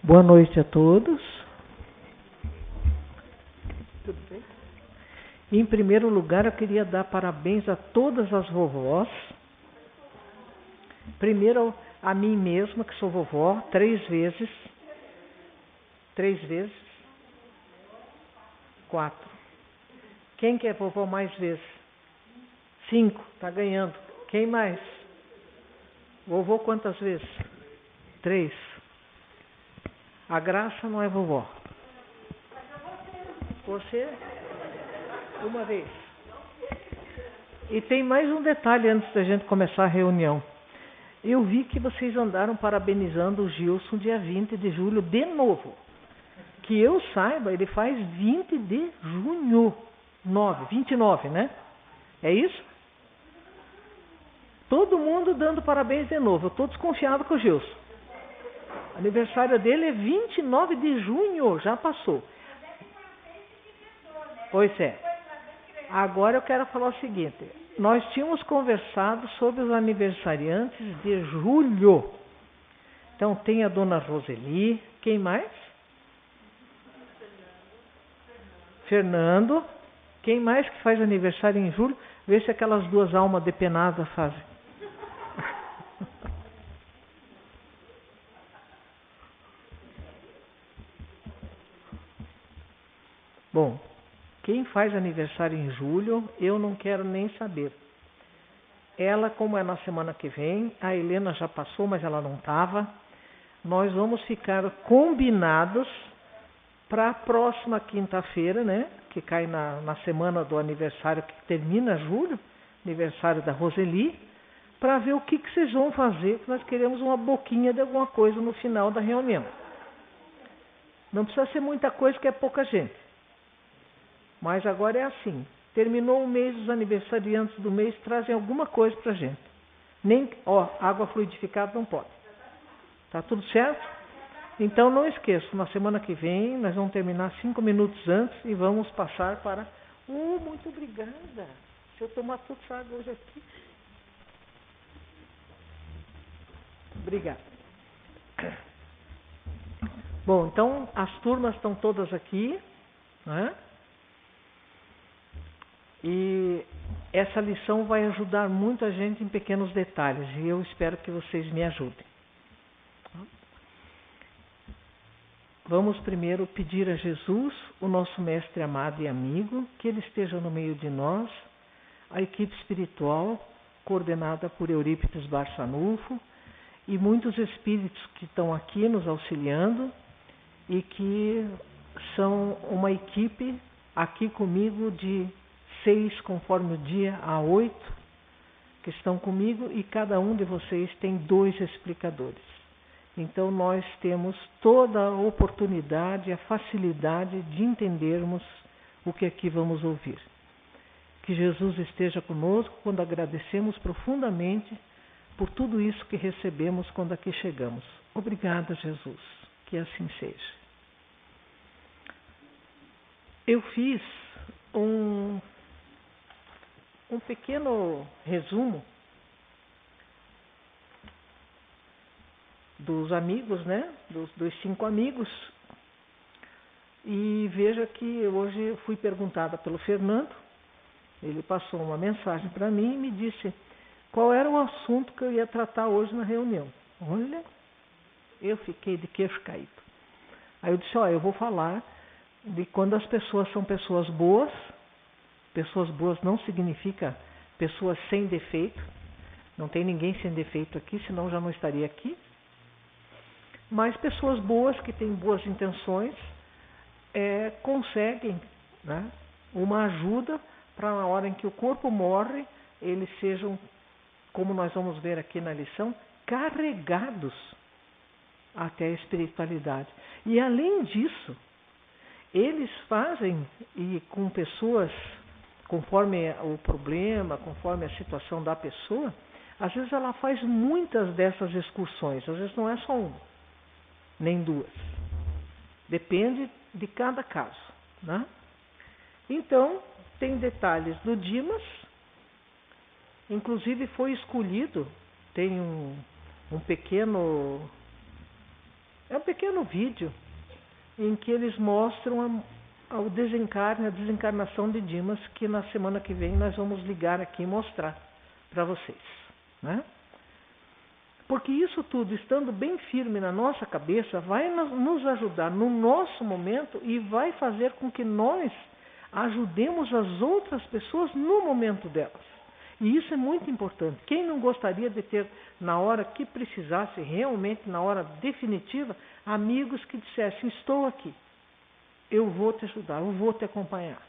Boa noite a todos. Tudo bem? Em primeiro lugar, eu queria dar parabéns a todas as vovós. Primeiro, a mim mesma, que sou vovó, 3 vezes. 3 vezes. 4. Quem que é vovó mais vezes? 5, está ganhando. Quem mais? Vovô quantas vezes? 3. A Graça não é vovó. Você? Uma vez. E tem mais um detalhe antes da gente começar a reunião. Eu vi que vocês andaram parabenizando o Gilson dia 20 de julho de novo. Que eu saiba, ele faz 20 de junho. 29, né? É isso? Todo mundo dando parabéns de novo. Eu estou desconfiado com o Gilson. O aniversário dele é 29 de junho, já passou. Pois é. Agora eu quero falar o seguinte. Nós tínhamos conversado sobre os aniversariantes de julho. Então tem a dona Roseli. Quem mais? Fernando. Quem mais que faz aniversário em julho? Vê se aquelas 2 almas depenadas fazem. Bom, quem faz aniversário em julho, eu não quero nem saber. Ela, como é na semana que vem, a Helena já passou, mas ela não estava. Nós vamos ficar combinados para a próxima quinta-feira, né? Que cai na semana do aniversário que termina julho, aniversário da Roseli, para ver o que vocês vão fazer, que nós queremos uma boquinha de alguma coisa no final da reunião. Não precisa ser muita coisa, que é pouca gente. Mas agora é assim, terminou o mês, os aniversariantes do mês trazem alguma coisa para a gente. Nem, água fluidificada não pode. Tá tudo certo? Então não esqueça, na semana que vem nós vamos terminar 5 minutos antes e vamos passar para... muito obrigada. Se eu tomar tudo essa água hoje aqui... Obrigada. Bom, então as turmas estão todas aqui, né? E essa lição vai ajudar muito a gente em pequenos detalhes, e eu espero que vocês me ajudem. Vamos primeiro pedir a Jesus, o nosso mestre amado e amigo, que ele esteja no meio de nós, a equipe espiritual, coordenada por Eurípides Barçanufo, e muitos espíritos que estão aqui nos auxiliando, e que são uma equipe aqui comigo de 6, conforme o dia, a 8, que estão comigo, e cada um de vocês tem 2 explicadores. Então nós temos toda a oportunidade, a facilidade de entendermos o que aqui vamos ouvir. Que Jesus esteja conosco quando agradecemos profundamente por tudo isso que recebemos quando aqui chegamos. Obrigada, Jesus, que assim seja. Eu fiz um pequeno resumo dos amigos, né? Dos 5 amigos. E veja que hoje eu fui perguntada pelo Fernando. Ele passou uma mensagem para mim e me disse qual era o assunto que eu ia tratar hoje na reunião. Olha, eu fiquei de queixo caído. Aí eu disse, eu vou falar de quando as pessoas são pessoas boas. Pessoas boas não significa pessoas sem defeito. Não tem ninguém sem defeito aqui, senão já não estaria aqui. Mas pessoas boas, que têm boas intenções, conseguem, né, uma ajuda para na hora em que o corpo morre, eles sejam, como nós vamos ver aqui na lição, carregados até a espiritualidade. E além disso, eles fazem, e com pessoas, conforme o problema, conforme a situação da pessoa, às vezes ela faz muitas dessas excursões, às vezes não é só uma, nem 2. Depende de cada caso, né? Então, tem detalhes do Dimas, inclusive foi escolhido, tem um pequeno É um pequeno vídeo em que eles mostram o desencarne, a desencarnação de Dimas, que na semana que vem nós vamos ligar aqui e mostrar para vocês, né? Porque isso tudo, estando bem firme na nossa cabeça, vai nos ajudar no nosso momento e vai fazer com que nós ajudemos as outras pessoas no momento delas. E isso é muito importante. Quem não gostaria de ter, na hora que precisasse, realmente na hora definitiva, amigos que dissessem: estou aqui, eu vou te ajudar, eu vou te acompanhar.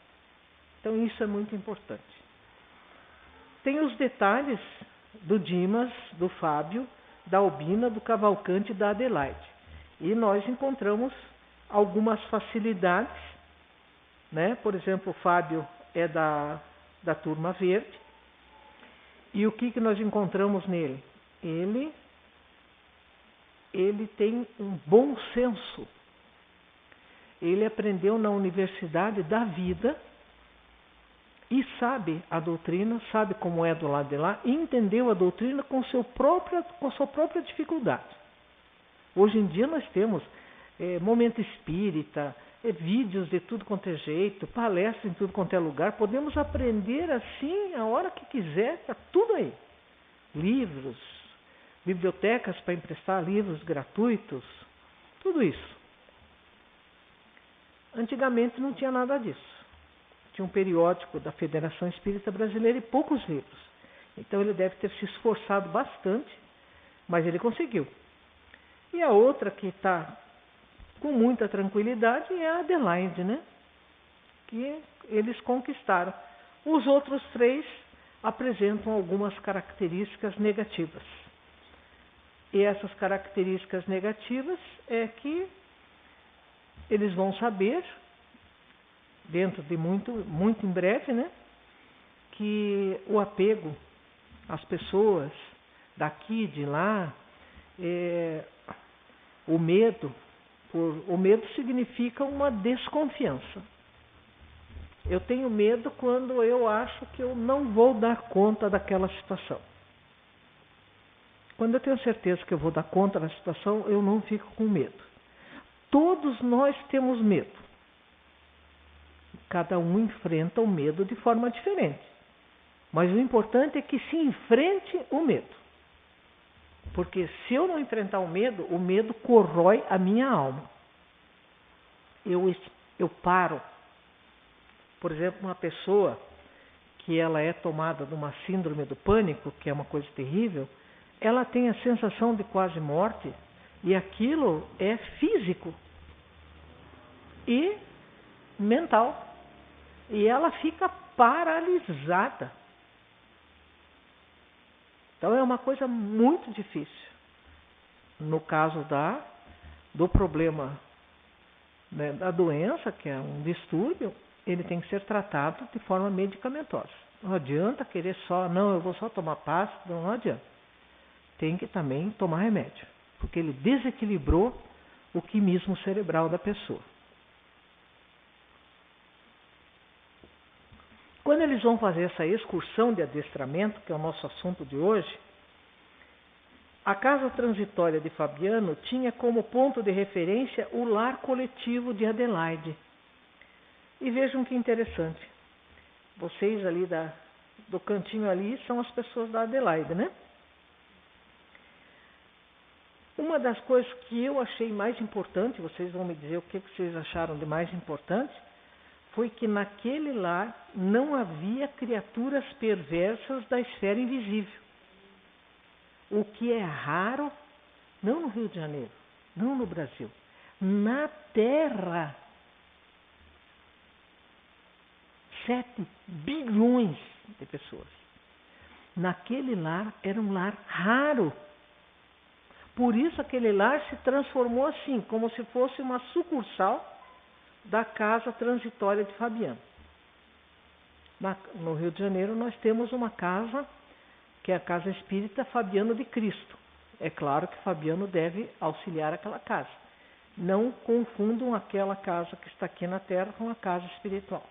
Então isso é muito importante. Tem os detalhes do Dimas, do Fábio, da Albina, do Cavalcante e da Adelaide. E nós encontramos algumas facilidades, né? Por exemplo, o Fábio é da turma verde. E o que nós encontramos nele? Ele tem um bom senso. Ele aprendeu na universidade da vida e sabe a doutrina, sabe como é do lado de lá, e entendeu a doutrina com sua própria dificuldade. Hoje em dia nós temos momento espírita, vídeos de tudo quanto é jeito, palestras em tudo quanto é lugar. Podemos aprender assim a hora que quiser, está tudo aí. Livros, bibliotecas para emprestar livros gratuitos, tudo isso. Antigamente não tinha nada disso. Tinha um periódico da Federação Espírita Brasileira e poucos livros. Então ele deve ter se esforçado bastante, mas ele conseguiu. E a outra que está com muita tranquilidade é a Adelaide, né? Que eles conquistaram. Os outros 3 apresentam algumas características negativas. E essas características negativas é que eles vão saber, dentro de muito em breve, né, que o apego às pessoas daqui, de lá, o medo significa uma desconfiança. Eu tenho medo quando eu acho que eu não vou dar conta daquela situação. Quando eu tenho certeza que eu vou dar conta da situação, eu não fico com medo. Todos nós temos medo. Cada um enfrenta o medo de forma diferente. Mas o importante é que se enfrente o medo. Porque se eu não enfrentar o medo corrói a minha alma. Eu paro. Por exemplo, uma pessoa que ela é tomada de uma síndrome do pânico, que é uma coisa terrível, ela tem a sensação de quase morte, e aquilo é físico e mental. E ela fica paralisada. Então é uma coisa muito difícil. No caso do problema, né, da doença, que é um distúrbio, ele tem que ser tratado de forma medicamentosa. Não adianta querer eu vou só tomar pasta, não adianta. Tem que também tomar remédio, porque ele desequilibrou o quimismo cerebral da pessoa. Quando eles vão fazer essa excursão de adestramento, que é o nosso assunto de hoje, a casa transitória de Fabiano tinha como ponto de referência o lar coletivo de Adelaide. E vejam que interessante. Vocês ali do cantinho ali são as pessoas da Adelaide, né? Uma das coisas que eu achei mais importante, vocês vão me dizer o que vocês acharam de mais importante, foi que naquele lar não havia criaturas perversas da esfera invisível. O que é raro, não no Rio de Janeiro, não no Brasil, na Terra. 7 bilhões de pessoas. Naquele lar era um lar raro. Por isso aquele lar se transformou assim, como se fosse uma sucursal da casa transitória de Fabiano. No Rio de Janeiro nós temos uma casa, que é a Casa Espírita Fabiano de Cristo. É claro que Fabiano deve auxiliar aquela casa. Não confundam aquela casa que está aqui na Terra com a casa espiritual.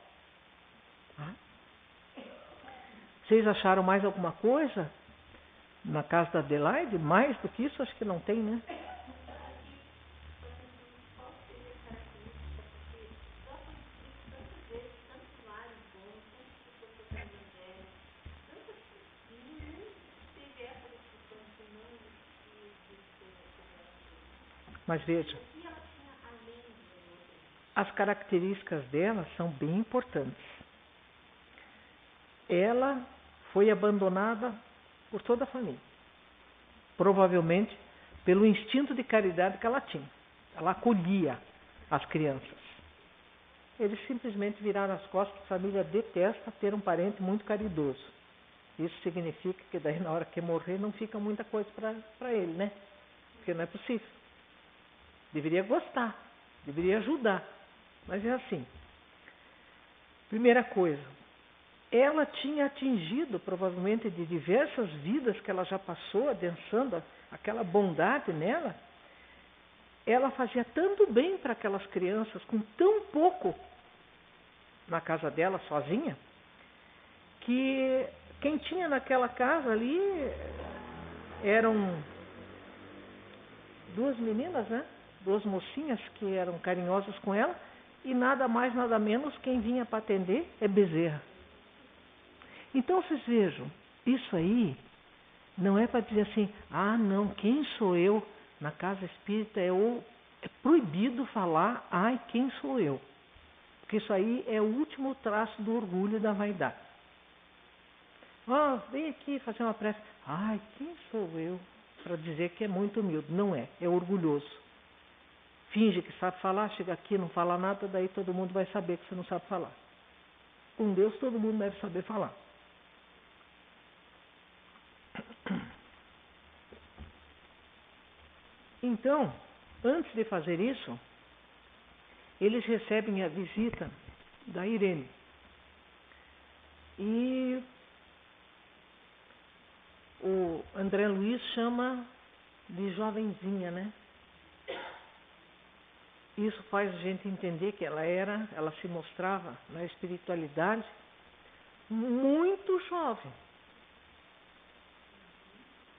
Vocês acharam mais alguma coisa na casa da Adelaide? Mais do que isso, acho que não tem, né? Mas veja, as características dela são bem importantes. Ela foi abandonada por toda a família. Provavelmente pelo instinto de caridade que ela tinha. Ela acolhia as crianças. Eles simplesmente viraram as costas, a família detesta ter um parente muito caridoso. Isso significa que daí na hora que morrer não fica muita coisa para ele, né? Porque não é possível. Deveria gostar, deveria ajudar, mas é assim. Primeira coisa, ela tinha atingido provavelmente de diversas vidas que ela já passou adensando aquela bondade nela. Ela fazia tanto bem para aquelas crianças com tão pouco na casa dela, sozinha, que quem tinha naquela casa ali eram duas meninas, né? Duas mocinhas que eram carinhosas com ela, e nada mais, nada menos, quem vinha para atender é Bezerra. Então vocês vejam, isso aí não é para dizer assim, ah não, quem sou eu? Na casa espírita é proibido falar, ai, quem sou eu? Porque isso aí é o último traço do orgulho e da vaidade. Vem aqui fazer uma prece. Ai, quem sou eu? Para dizer que é muito humilde. Não é, é orgulhoso. Finge que sabe falar, chega aqui, não fala nada, daí todo mundo vai saber que você não sabe falar. Com Deus todo mundo deve saber falar. Então, antes de fazer isso, eles recebem a visita da Irene. E o André Luiz chama de jovenzinha, né? Isso faz a gente entender que ela se mostrava na espiritualidade muito jovem.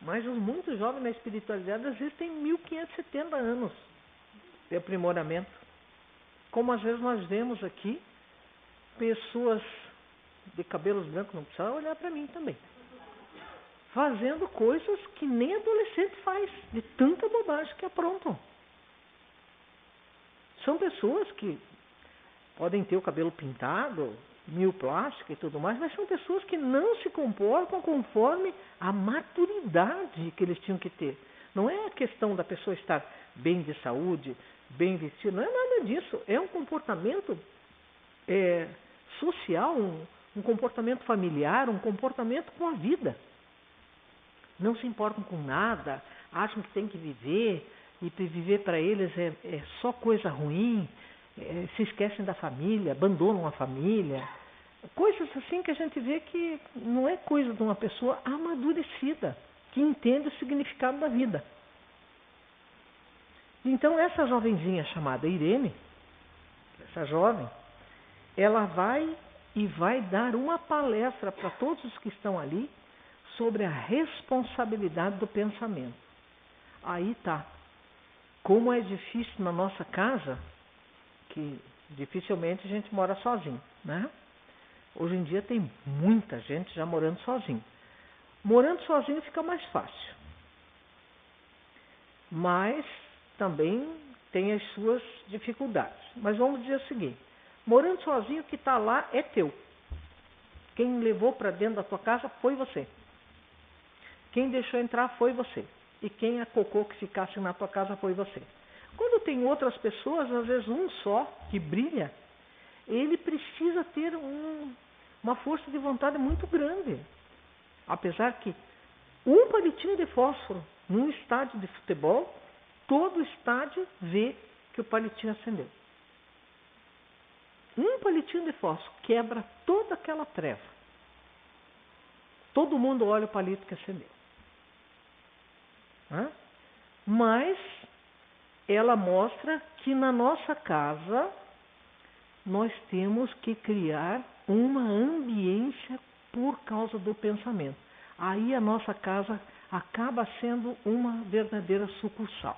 Mas os muito jovens na espiritualidade às vezes têm 1570 anos de aprimoramento. Como às vezes nós vemos aqui pessoas de cabelos brancos, não precisa olhar para mim também, fazendo coisas que nem adolescente faz, de tanta bobagem que aprontam. São pessoas que podem ter o cabelo pintado, plástica e tudo mais, mas são pessoas que não se comportam conforme a maturidade que eles tinham que ter. Não é a questão da pessoa estar bem de saúde, bem vestida, não é nada disso. É um comportamento social, um comportamento familiar, um comportamento com a vida. Não se importam com nada, acham que tem que viver, e viver para eles é só coisa ruim, se esquecem da família, abandonam a família. Coisas assim que a gente vê que não é coisa de uma pessoa amadurecida, que entende o significado da vida. Então essa jovenzinha chamada Irene, essa jovem, ela vai dar uma palestra para todos os que estão ali sobre a responsabilidade do pensamento. Aí tá. Como é difícil na nossa casa, que dificilmente a gente mora sozinho, né? Hoje em dia tem muita gente já morando sozinho. Morando sozinho fica mais fácil. Mas também tem as suas dificuldades. Mas vamos dizer o seguinte, morando sozinho, o que está lá é teu. Quem levou para dentro da tua casa foi você. Quem deixou entrar foi você. E quem acocou que ficasse na tua casa foi você. Quando tem outras pessoas, às vezes um só que brilha, ele precisa ter uma força de vontade muito grande. Apesar que um palitinho de fósforo num estádio de futebol, todo o estádio vê que o palitinho acendeu. Um palitinho de fósforo quebra toda aquela treva. Todo mundo olha o palito que acendeu. Mas ela mostra que na nossa casa nós temos que criar uma ambiência por causa do pensamento. Aí a nossa casa acaba sendo uma verdadeira sucursal.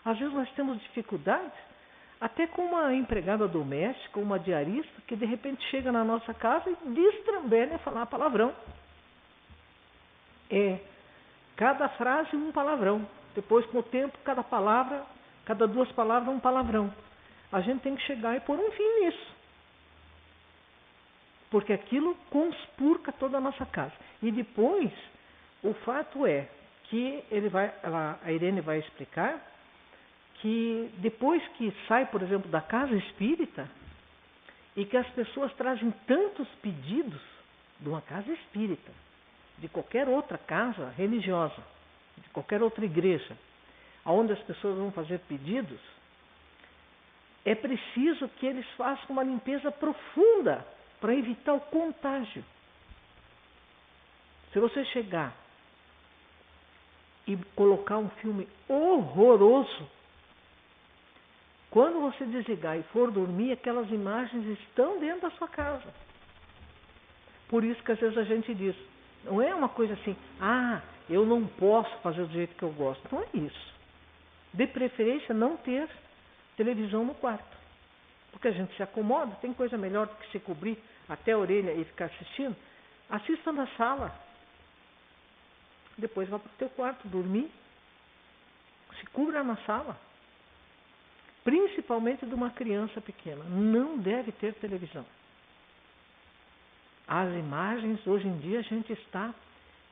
Às vezes nós temos dificuldades até com uma empregada doméstica, uma diarista, que de repente chega na nossa casa e destrambelha a falar palavrão. Cada frase um palavrão. Depois, com o tempo, cada palavra Cada 2 palavras um palavrão. A gente tem que chegar e pôr um fim nisso. Porque aquilo conspurca toda a nossa casa. E depois, o fato é que a Irene vai explicar que depois que sai, por exemplo, da casa espírita, e que as pessoas trazem tantos pedidos de uma casa espírita, de qualquer outra casa religiosa, de qualquer outra igreja, onde as pessoas vão fazer pedidos, é preciso que eles façam uma limpeza profunda para evitar o contágio. Se você chegar e colocar um filme horroroso, quando você desligar e for dormir, aquelas imagens estão dentro da sua casa. Por isso que às vezes a gente diz, não é uma coisa assim, eu não posso fazer do jeito que eu gosto. Não é isso. De preferência não ter televisão no quarto. Porque a gente se acomoda, tem coisa melhor do que se cobrir até a orelha e ficar assistindo. Assista na sala. Depois vá para o teu quarto dormir. Se cubra na sala. Principalmente de uma criança pequena. Não deve ter televisão. As imagens, hoje em dia, a gente está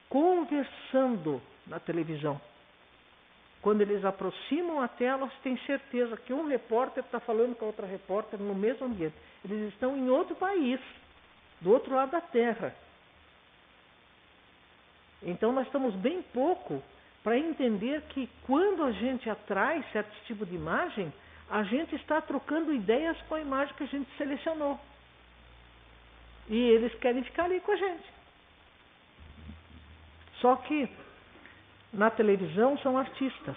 conversando na televisão. Quando eles aproximam a tela, você tem certeza que um repórter está falando com a outra repórter no mesmo ambiente. Eles estão em outro país, do outro lado da Terra. Então nós estamos bem pouco para entender que quando a gente atrai certo tipo de imagem, a gente está trocando ideias com a imagem que a gente selecionou. E eles querem ficar ali com a gente. Só que na televisão são artistas.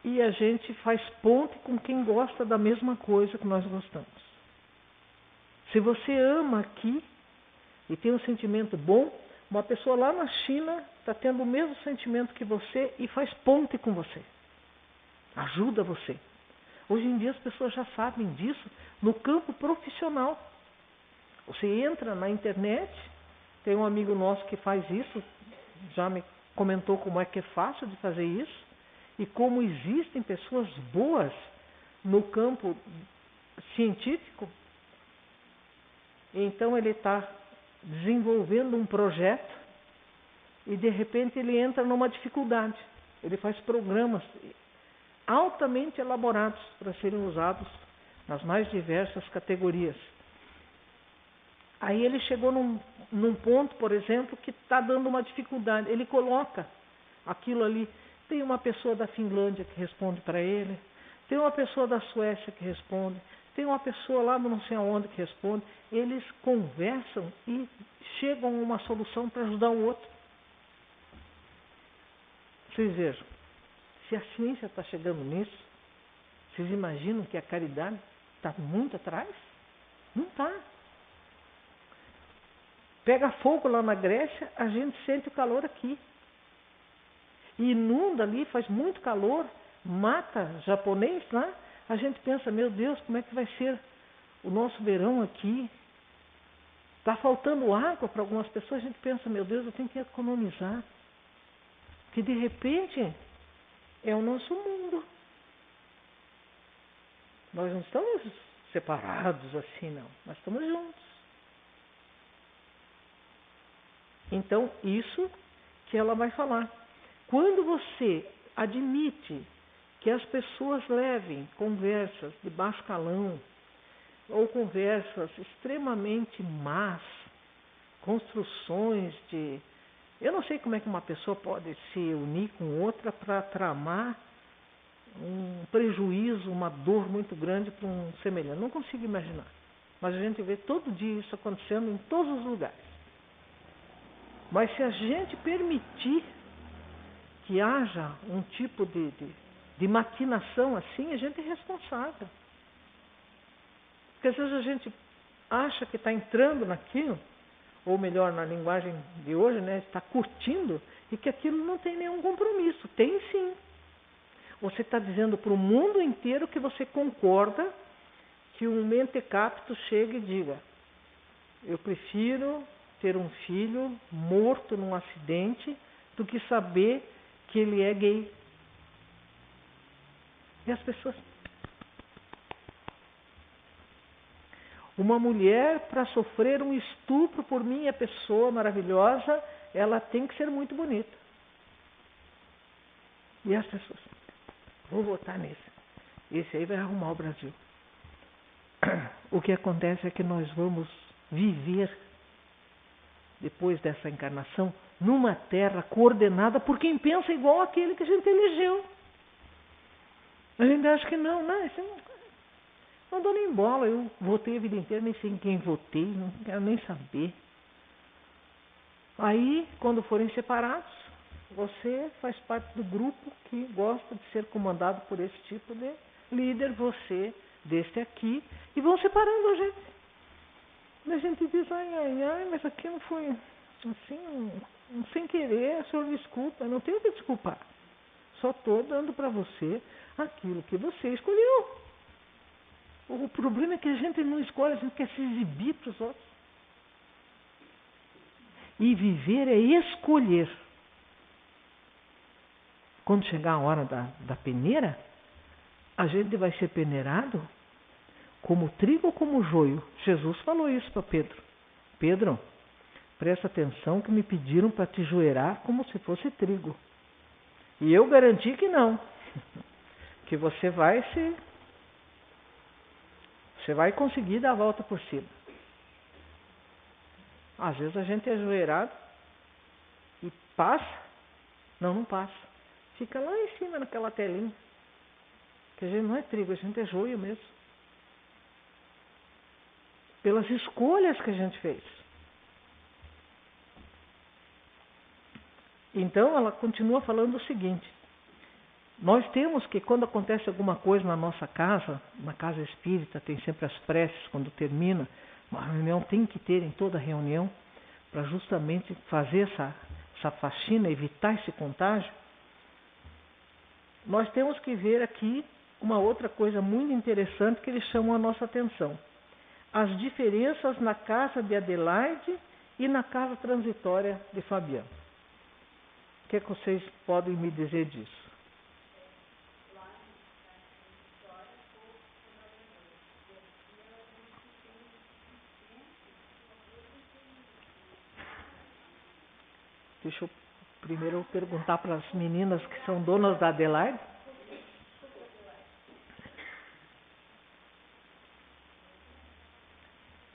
E a gente faz ponte com quem gosta da mesma coisa que nós gostamos. Se você ama aqui e tem um sentimento bom, uma pessoa lá na China está tendo o mesmo sentimento que você e faz ponte com você. Ajuda você. Hoje em dia as pessoas já sabem disso no campo profissional. Você entra na internet, tem um amigo nosso que faz isso, já me comentou como é que é fácil de fazer isso e como existem pessoas boas no campo científico. Então ele está desenvolvendo um projeto e de repente ele entra numa dificuldade. Ele faz programas altamente elaborados para serem usados nas mais diversas categorias. Aí ele chegou num ponto, por exemplo, que está dando uma dificuldade. Ele coloca aquilo ali. Tem uma pessoa da Finlândia que responde para ele, tem uma pessoa da Suécia que responde, tem uma pessoa lá não sei aonde que responde. Eles conversam e chegam a uma solução para ajudar o outro. Vocês vejam, se a ciência está chegando nisso, vocês imaginam que a caridade está muito atrás? Não está. Pega fogo lá na Grécia, a gente sente o calor aqui. E inunda ali, faz muito calor, mata japonês lá. A gente pensa, meu Deus, como é que vai ser o nosso verão aqui? Está faltando água para algumas pessoas, a gente pensa, meu Deus, eu tenho que economizar. Que de repente é o nosso mundo. Nós não estamos separados assim, não. Nós estamos juntos. Então, isso que ela vai falar. Quando você admite que as pessoas levem conversas de baixo calão, ou conversas extremamente más, construções de... Eu não sei como é que uma pessoa pode se unir com outra para tramar um prejuízo, uma dor muito grande para um semelhante. Não consigo imaginar. Mas a gente vê todo dia isso acontecendo em todos os lugares. Mas se a gente permitir que haja um tipo de maquinação assim, a gente é responsável. Porque às vezes a gente acha que está entrando naquilo, ou melhor, na linguagem de hoje, né, está curtindo, e que aquilo não tem nenhum compromisso. Tem sim. Você está dizendo para o mundo inteiro que você concorda que um mentecapto chegue e diga: eu prefiro ter um filho morto num acidente do que saber que ele é gay. E as pessoas... Uma mulher, para sofrer um estupro por minha pessoa maravilhosa, ela tem que ser muito bonita. E as pessoas... Vou votar nesse. Esse aí vai arrumar o Brasil. O que acontece é que nós vamos viver, depois dessa encarnação, numa terra coordenada por quem pensa igual aquele que a gente elegeu. A gente acha que não, isso não dou nem bola. Eu votei a vida inteira, nem sei em quem votei, não quero nem saber. Aí, quando forem separados, você faz parte do grupo que gosta de ser comandado por esse tipo de líder, você deste aqui, e vão separando a gente. E a gente diz, ai, mas aqui não foi assim, sem querer, o senhor desculpa, não tenho que desculpar. Só estou dando para você aquilo que você escolheu. O problema é que a gente não escolhe, a gente quer se exibir para os outros. E viver é escolher. Quando chegar a hora da peneira, a gente vai ser peneirado como trigo ou como joio. Jesus falou isso para Pedro. Pedro, presta atenção que me pediram para te joeirar como se fosse trigo. E eu garanti que não. Que você vai conseguir dar a volta por cima. Às vezes a gente é joeirado e passa. Não passa. Fica lá em cima naquela telinha. Que a gente não é trigo, a gente é joio mesmo. Pelas escolhas que a gente fez. Então ela continua falando o seguinte: nós temos que, quando acontece alguma coisa na nossa casa, na casa espírita, tem sempre as preces quando termina, uma reunião tem que ter em toda reunião, para justamente fazer essa faxina, evitar esse contágio. Nós temos que ver aqui uma outra coisa muito interessante que eles chamam a nossa atenção. As diferenças na casa de Adelaide e na casa transitória de Fabiano. O que é que vocês podem me dizer disso? Deixa eu primeiro perguntar para as meninas que são donas da Adelaide.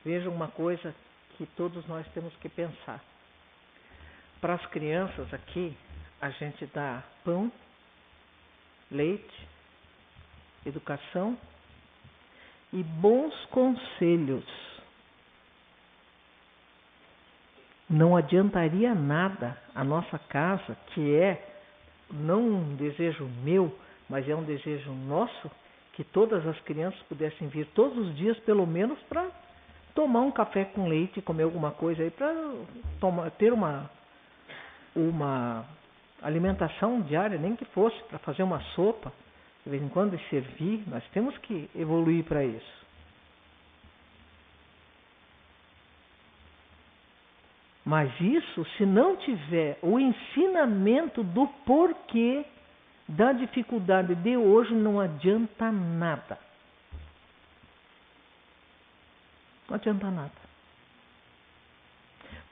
Vejam uma coisa que todos nós temos que pensar. Para as crianças aqui, a gente dá pão, leite, educação e bons conselhos. Não adiantaria nada a nossa casa, que é não um desejo meu, mas é um desejo nosso, que todas as crianças pudessem vir todos os dias, pelo menos para tomar um café com leite, comer alguma coisa aí, para ter uma alimentação diária, nem que fosse para fazer uma sopa, de vez em quando, e servir. Nós temos que evoluir para isso. Mas isso, se não tiver o ensinamento do porquê da dificuldade de hoje, não adianta nada. Não adianta nada.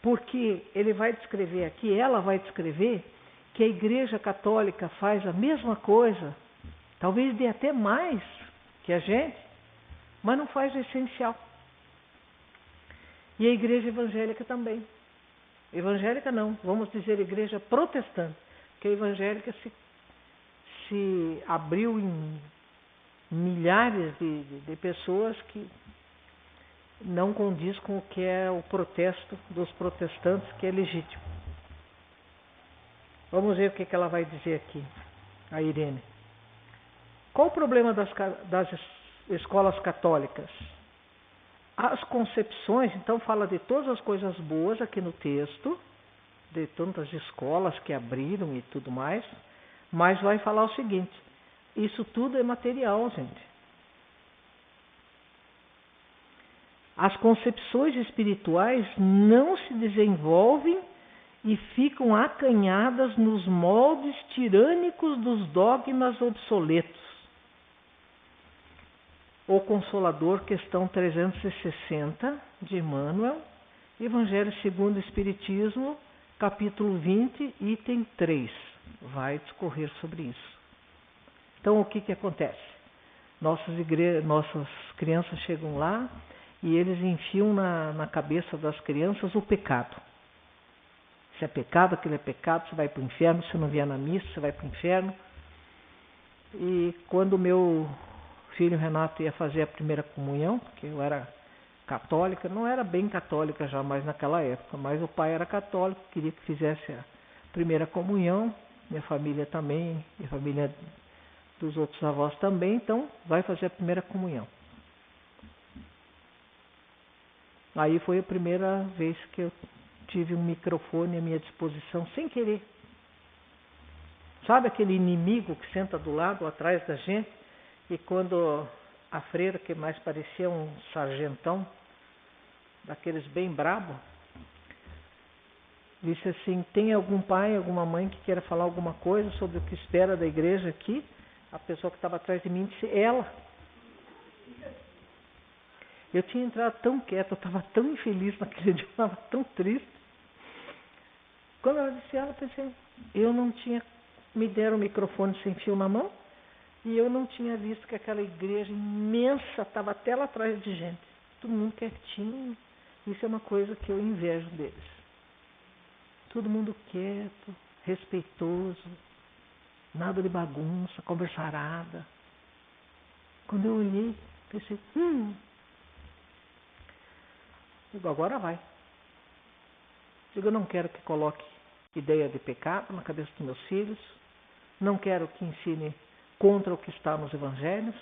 Porque ele vai descrever aqui, ela vai descrever, que a Igreja Católica faz a mesma coisa, talvez dê até mais que a gente, mas não faz o essencial. E a Igreja Evangélica também. Evangélica não, vamos dizer igreja protestante, porque a evangélica se abriu em milhares de pessoas que não condiz com o que é o protesto dos protestantes, que é legítimo. Vamos ver o que ela vai dizer aqui, a Irene. Qual o problema das escolas católicas? As concepções, então fala de todas as coisas boas aqui no texto, de tantas escolas que abriram e tudo mais, mas vai falar o seguinte: isso tudo é material, gente. As concepções espirituais não se desenvolvem e ficam acanhadas nos moldes tirânicos dos dogmas obsoletos. O Consolador, questão 360 de Emmanuel, Evangelho segundo o Espiritismo, capítulo 20, item 3. Vai discorrer sobre isso. Então, o que acontece? Nossas crianças chegam lá e eles enfiam na cabeça das crianças o pecado. Se é pecado, aquilo é pecado, você vai para o inferno. Se não vier na missa, você vai para o inferno. E quando o meu filho Renato ia fazer a primeira comunhão, porque eu era católica, não era bem católica já mais naquela época, mas o pai era católico, queria que fizesse a primeira comunhão, minha família também, minha família dos outros avós também, então vai fazer a primeira comunhão. Aí foi a primeira vez que eu tive um microfone à minha disposição, sem querer. Sabe aquele inimigo que senta do lado, atrás da gente, e quando a freira, que mais parecia um sargentão, daqueles bem brabo, disse assim, tem algum pai, alguma mãe que queira falar alguma coisa sobre o que espera da igreja aqui? A pessoa que estava atrás de mim disse, ela. Eu tinha entrado tão quieta, eu estava tão infeliz naquele dia, eu estava tão triste. Quando ela disse ela, eu pensei, eu não tinha, me deram o microfone sem fio na mão, e eu não tinha visto que aquela igreja imensa estava até lá atrás de gente. Todo mundo quietinho. Isso é uma coisa que eu invejo deles. Todo mundo quieto, respeitoso, nada de bagunça, conversarada. Quando eu olhei, pensei, digo, agora vai. Digo, eu não quero que coloque ideia de pecado na cabeça dos meus filhos, não quero que ensine contra o que está nos evangelhos,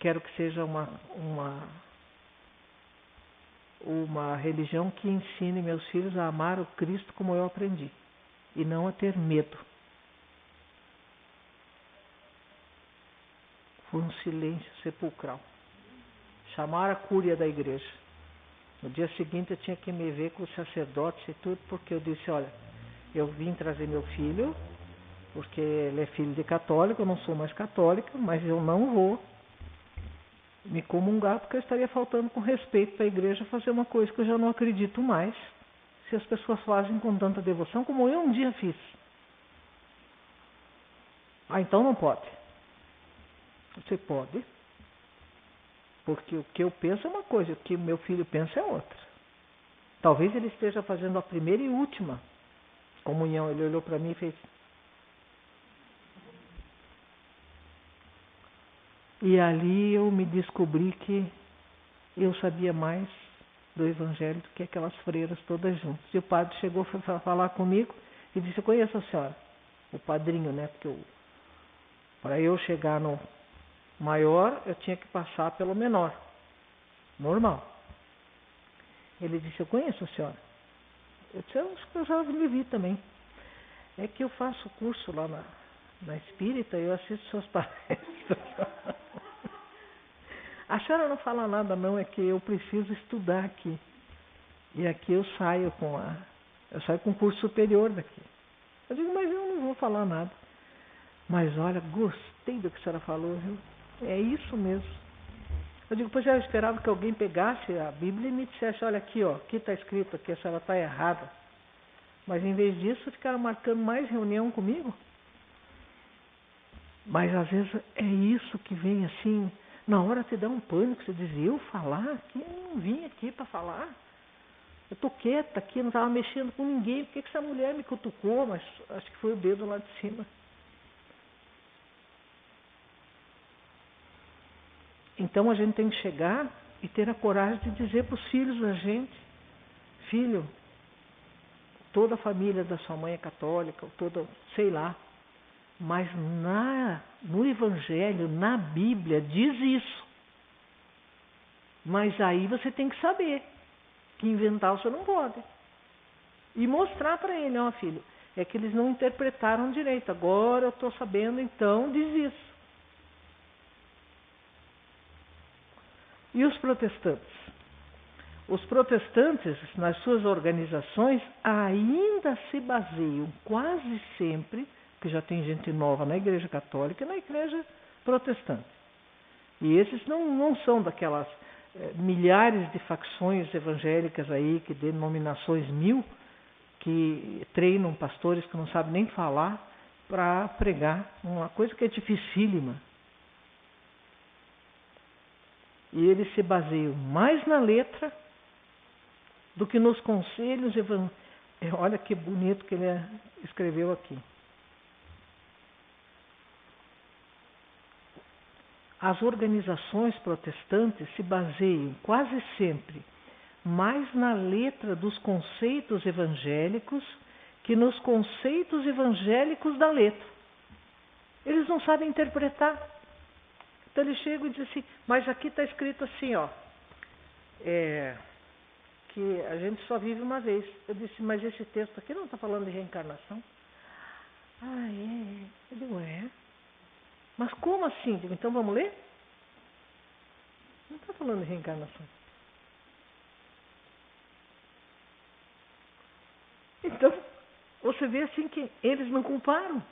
quero que seja uma religião que ensine meus filhos a amar o Cristo como eu aprendi, e não a ter medo. Foi um silêncio sepulcral. Chamaram a cúria da igreja. No dia seguinte eu tinha que me ver com os sacerdotes e tudo, porque eu disse, olha, eu vim trazer meu filho, porque ele é filho de católico, eu não sou mais católica, mas eu não vou me comungar, porque eu estaria faltando com respeito para a igreja fazer uma coisa que eu já não acredito mais, se as pessoas fazem com tanta devoção como eu um dia fiz. Ah, então não pode. Você pode, porque o que eu penso é uma coisa, o que meu filho pensa é outra. Talvez ele esteja fazendo a primeira e última comunhão. Ele olhou para mim e fez... E ali eu me descobri que eu sabia mais do Evangelho do que aquelas freiras todas juntas. E o padre chegou para falar comigo e disse, eu conheço a senhora. O padrinho, né? Porque para eu chegar no maior, eu tinha que passar pelo menor. Normal. Ele disse, eu conheço a senhora. Eu disse, eu acho que eu já me vi também. É que eu faço curso lá na Espírita e eu assisto suas palestras. A senhora não fala nada não, é que eu preciso estudar aqui. E aqui eu saio com curso superior daqui. Eu digo, mas eu não vou falar nada. Mas olha, gostei do que a senhora falou, viu? É isso mesmo. Eu digo, pois eu esperava que alguém pegasse a Bíblia e me dissesse, olha aqui, ó, aqui está escrito, aqui a senhora está errada. Mas em vez disso, ficaram marcando mais reunião comigo. Mas às vezes é isso que vem assim, na hora te dá um pânico, você diz, eu falar aqui, eu não vim aqui para falar. Eu estou quieta aqui, não estava mexendo com ninguém, por que essa mulher me cutucou? Mas acho que foi o dedo lá de cima. Então a gente tem que chegar e ter a coragem de dizer para os filhos da gente, filho, toda a família da sua mãe é católica, toda, sei lá, mas no Evangelho, na Bíblia, diz isso. Mas aí você tem que saber que inventar você não pode. E mostrar para ele, ó filho, é que eles não interpretaram direito. Agora eu estou sabendo, então diz isso. E os protestantes? Os protestantes, nas suas organizações, ainda se baseiam quase sempre, que já tem gente nova na Igreja Católica e na Igreja Protestante, E esses não são daquelas milhares de facções evangélicas aí, que denominações mil, que treinam pastores que não sabem nem falar para pregar uma coisa que é dificílima. E eles se baseiam mais na letra do que nos conselhos evangélicos. Olha que bonito que ele escreveu aqui. As organizações protestantes se baseiam quase sempre mais na letra dos conceitos evangélicos que nos conceitos evangélicos da letra. Eles não sabem interpretar. Então eles chegam e dizem assim, mas aqui está escrito assim, ó, que a gente só vive uma vez. Eu disse, mas esse texto aqui não está falando de reencarnação? Ah, é? Eu digo, é. Mas como assim? Digo, então vamos ler? Não está falando de reencarnação. Então, você vê assim que eles não comparam.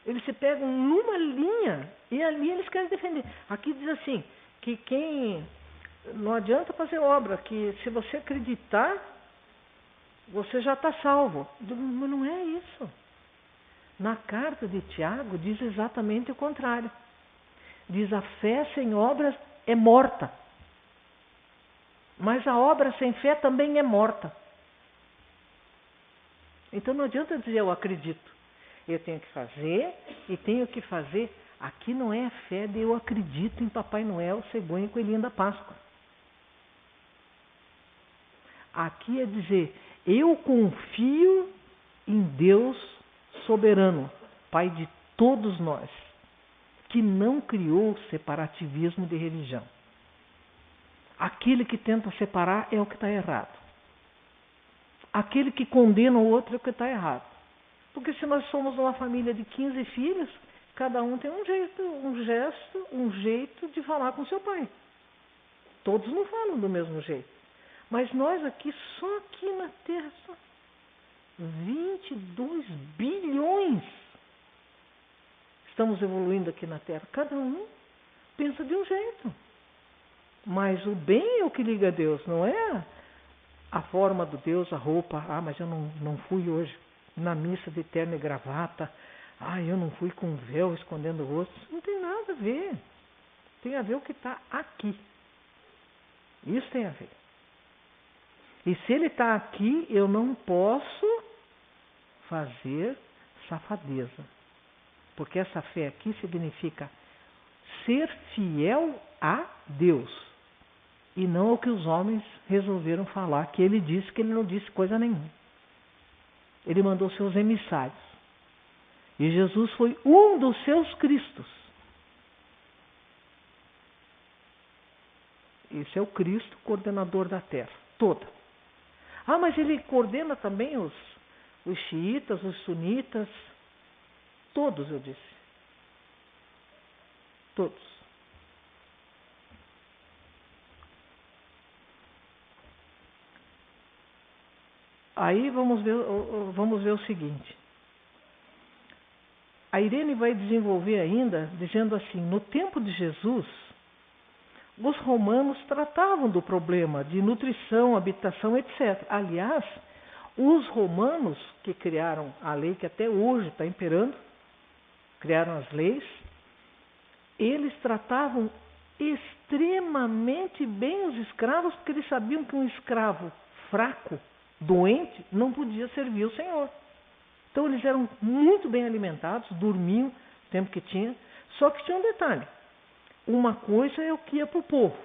Eles se pegam numa linha e ali eles querem defender. Aqui diz assim, que quem... Não adianta fazer obra, que se você acreditar, você já está salvo. Mas não é isso. Na carta de Tiago diz exatamente o contrário. Diz, a fé sem obras é morta. Mas a obra sem fé também é morta. Então não adianta dizer eu acredito. Eu tenho que fazer e tenho que fazer. Aqui não é a fé de eu acredito em Papai Noel, cegonha e coelhinho da Páscoa. Aqui é dizer, eu confio em Deus soberano, Pai de todos nós, que não criou separativismo de religião. Aquele que tenta separar é o que está errado. Aquele que condena o outro é o que está errado. Porque se nós somos uma família de 15 filhos, cada um tem um gesto, um jeito de falar com seu pai. Todos não falam do mesmo jeito. Mas nós aqui, só aqui na Terra, só 22 bilhões estamos evoluindo aqui na Terra. Cada um pensa de um jeito. Mas o bem é o que liga a Deus, não é a forma do Deus, a roupa. Ah, mas eu não fui hoje na missa de terno e gravata. Ah, eu não fui com véu escondendo o rosto. Não tem nada a ver. Tem a ver o que está aqui. Isso tem a ver. E se ele está aqui, eu não posso fazer safadeza. Porque essa fé aqui significa ser fiel a Deus. E não ao que os homens resolveram falar, que ele disse que ele não disse coisa nenhuma. Ele mandou seus emissários. E Jesus foi um dos seus Cristos. Esse é o Cristo, coordenador da terra toda. Ah, mas ele coordena também os xiitas, os sunitas, todos, eu disse. Todos. Aí vamos ver o seguinte. A Irene vai desenvolver ainda, dizendo assim, no tempo de Jesus, os romanos tratavam do problema de nutrição, habitação, etc. Aliás, os romanos que criaram a lei que até hoje está imperando, criaram as leis, eles tratavam extremamente bem os escravos, porque eles sabiam que um escravo fraco, doente, não podia servir o Senhor. Então eles eram muito bem alimentados, dormiam o tempo que tinha, só que tinha um detalhe. Uma coisa é o que ia para o povo.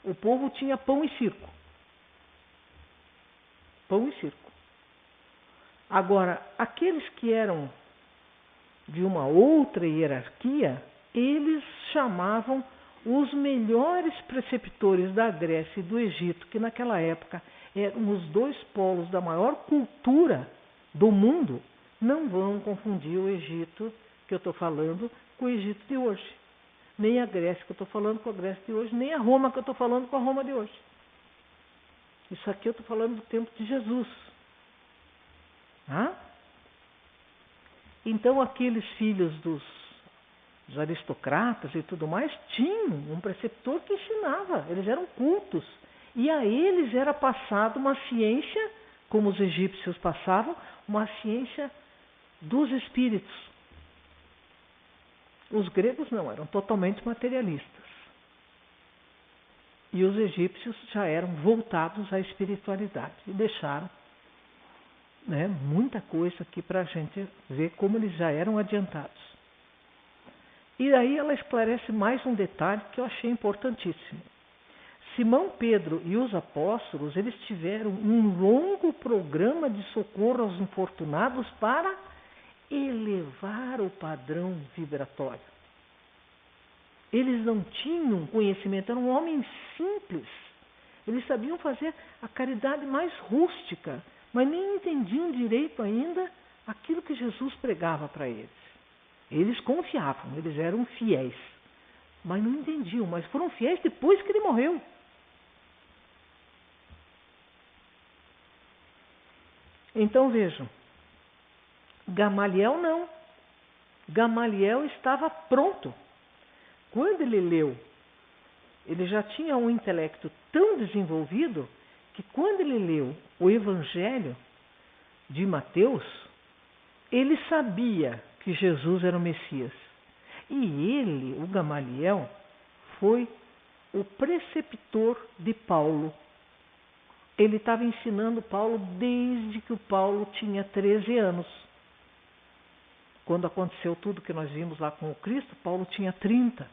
O povo tinha pão e circo. Pão e circo. Agora, aqueles que eram de uma outra hierarquia, eles chamavam os melhores preceptores da Grécia e do Egito, que naquela época eram os dois polos da maior cultura do mundo. Não vão confundir o Egito que eu estou falando com o Egito de hoje. Nem a Grécia que eu estou falando com a Grécia de hoje, nem a Roma que eu estou falando com a Roma de hoje. Isso aqui eu estou falando do tempo de Jesus. Então aqueles filhos os aristocratas e tudo mais, tinham um preceptor que ensinava, eles eram cultos. E a eles era passado uma ciência, como os egípcios passavam, uma ciência dos espíritos. Os gregos não, eram totalmente materialistas. E os egípcios já eram voltados à espiritualidade e deixaram, né, muita coisa aqui para a gente ver como eles já eram adiantados. E aí ela esclarece mais um detalhe que eu achei importantíssimo. Simão Pedro e os apóstolos, eles tiveram um longo programa de socorro aos infortunados para elevar o padrão vibratório. Eles não tinham conhecimento, eram homens simples. Eles sabiam fazer a caridade mais rústica, mas nem entendiam direito ainda aquilo que Jesus pregava para eles. Eles confiavam, eles eram fiéis, mas não entendiam, mas foram fiéis depois que ele morreu. Então vejam, Gamaliel não. Gamaliel estava pronto. Quando ele leu, ele já tinha um intelecto tão desenvolvido que quando ele leu o Evangelho de Mateus, ele sabia que Jesus era o Messias. E ele, o Gamaliel, foi o preceptor de Paulo. Ele estava ensinando Paulo desde que o Paulo tinha 13 anos. Quando aconteceu tudo que nós vimos lá com o Cristo, Paulo tinha 30.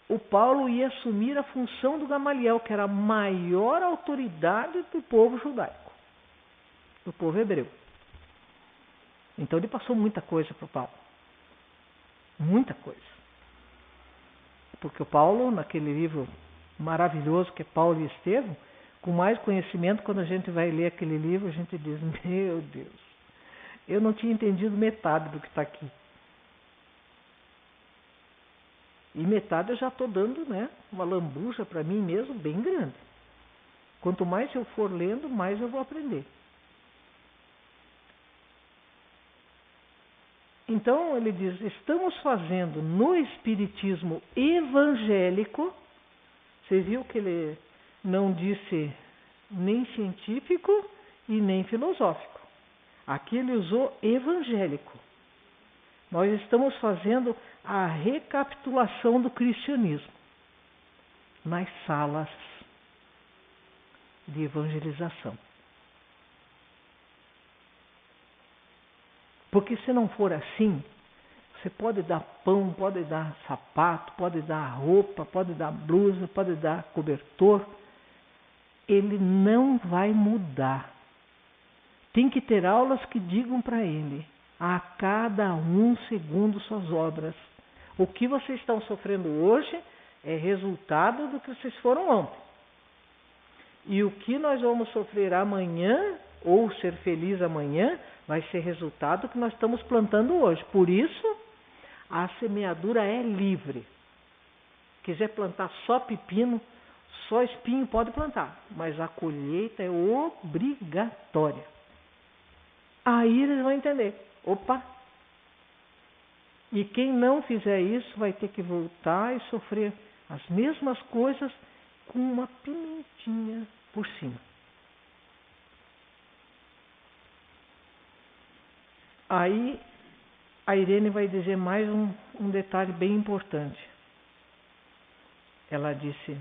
O Paulo ia assumir a função do Gamaliel, que era a maior autoridade do povo judaico, do povo hebreu. Então ele passou muita coisa para o Paulo. Muita coisa. Porque o Paulo, naquele livro maravilhoso que é Paulo e Estevão, com mais conhecimento, quando a gente vai ler aquele livro, a gente diz, meu Deus, eu não tinha entendido metade do que está aqui. E metade eu já estou dando, né, uma lambuja para mim mesmo bem grande. Quanto mais eu for lendo, mais eu vou aprender. Então ele diz, estamos fazendo no espiritismo evangélico, você viu que ele não disse nem científico e nem filosófico. Aqui ele usou evangélico. Nós estamos fazendo a recapitulação do cristianismo nas salas de evangelização. Porque se não for assim, você pode dar pão, pode dar sapato, pode dar roupa, pode dar blusa, pode dar cobertor. Ele não vai mudar. Tem que ter aulas que digam para ele, a cada um segundo suas obras. O que vocês estão sofrendo hoje é resultado do que vocês foram ontem. E o que nós vamos sofrer amanhã, ou ser feliz amanhã, vai ser resultado do que nós estamos plantando hoje. Por isso, a semeadura é livre. Quiser plantar só pepino, só espinho, pode plantar. Mas a colheita é obrigatória. Aí eles vão entender. Opa! E quem não fizer isso vai ter que voltar e sofrer as mesmas coisas com uma pimentinha por cima. Aí a Irene vai dizer mais um detalhe bem importante. Ela disse,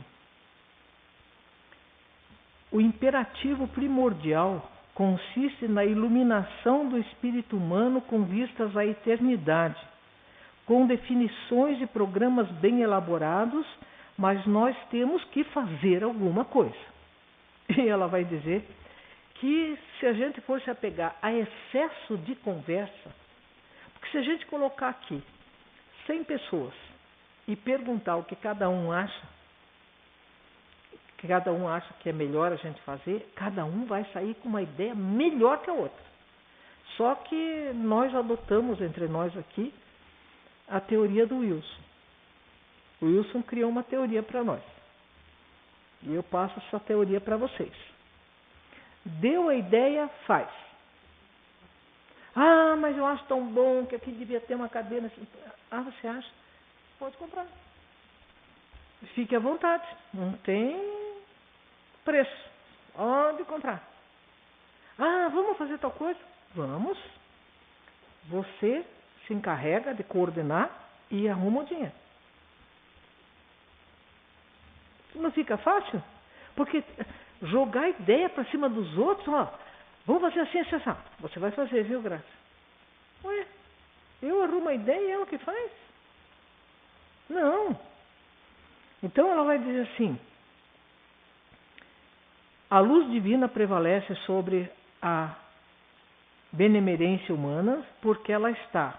o imperativo primordial consiste na iluminação do espírito humano com vistas à eternidade, com definições e programas bem elaborados, mas nós temos que fazer alguma coisa. E ela vai dizer que se a gente for se apegar a excesso de conversa, porque se a gente colocar aqui 100 pessoas e perguntar o que cada um acha, que é melhor a gente fazer, cada um vai sair com uma ideia melhor que a outra. Só que nós adotamos entre nós aqui a teoria do Wilson. O Wilson criou uma teoria para nós. E eu passo essa teoria para vocês. Deu a ideia, faz. Ah, mas eu acho tão bom que aqui devia ter uma cadeira assim. Ah, você acha? Pode comprar. Fique à vontade. Não tem preço. Pode comprar. Ah, vamos fazer tal coisa? Vamos. Você se encarrega de coordenar e arruma o dinheiro. Não fica fácil? Porque jogar ideia para cima dos outros, ó, vamos fazer assim, assim. Você vai fazer, viu, Graça? Ué, eu arrumo a ideia e ela que faz? Não. Então ela vai dizer assim, a luz divina prevalece sobre a benemerência humana porque ela está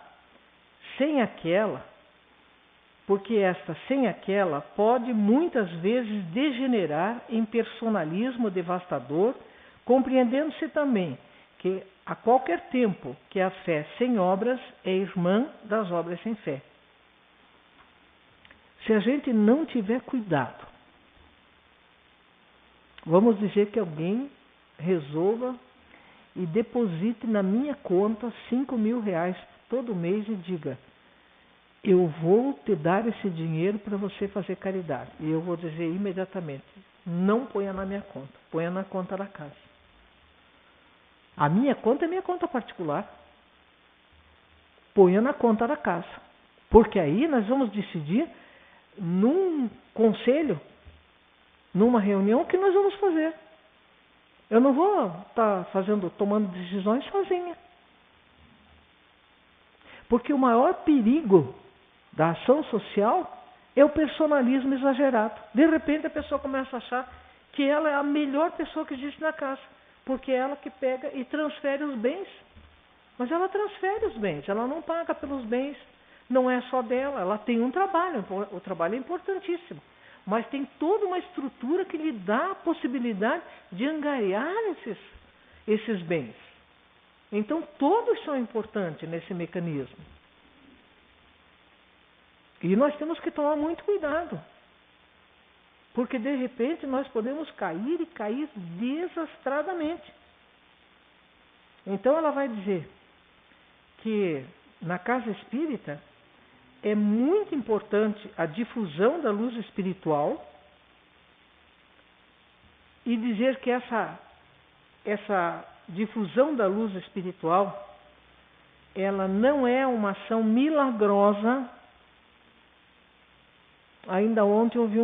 sem aquela, porque esta sem aquela pode muitas vezes degenerar em personalismo devastador, compreendendo-se também que a qualquer tempo que a fé sem obras é irmã das obras sem fé. Se a gente não tiver cuidado, vamos dizer que alguém resolva e deposite na minha conta 5 mil reais todo mês e diga, eu vou te dar esse dinheiro para você fazer caridade. E eu vou dizer imediatamente, não ponha na minha conta, ponha na conta da casa. A minha conta é minha conta particular. Ponha na conta da casa. Porque aí nós vamos decidir num conselho, numa reunião, o que nós vamos fazer. Eu não vou estar tomando decisões sozinha. Porque o maior perigo da ação social é o personalismo exagerado. De repente a pessoa começa a achar que ela é a melhor pessoa que existe na casa, porque é ela que pega e transfere os bens. Mas ela transfere os bens, ela não paga pelos bens, não é só dela, ela tem um trabalho, o trabalho é importantíssimo. Mas tem toda uma estrutura que lhe dá a possibilidade de angariar esses bens. Então todos são importantes nesse mecanismo. E nós temos que tomar muito cuidado. Porque de repente nós podemos cair e cair desastradamente. Então ela vai dizer que na casa espírita é muito importante a difusão da luz espiritual e dizer que essa difusão da luz espiritual ela não é uma ação milagrosa. Ainda ontem eu ouvi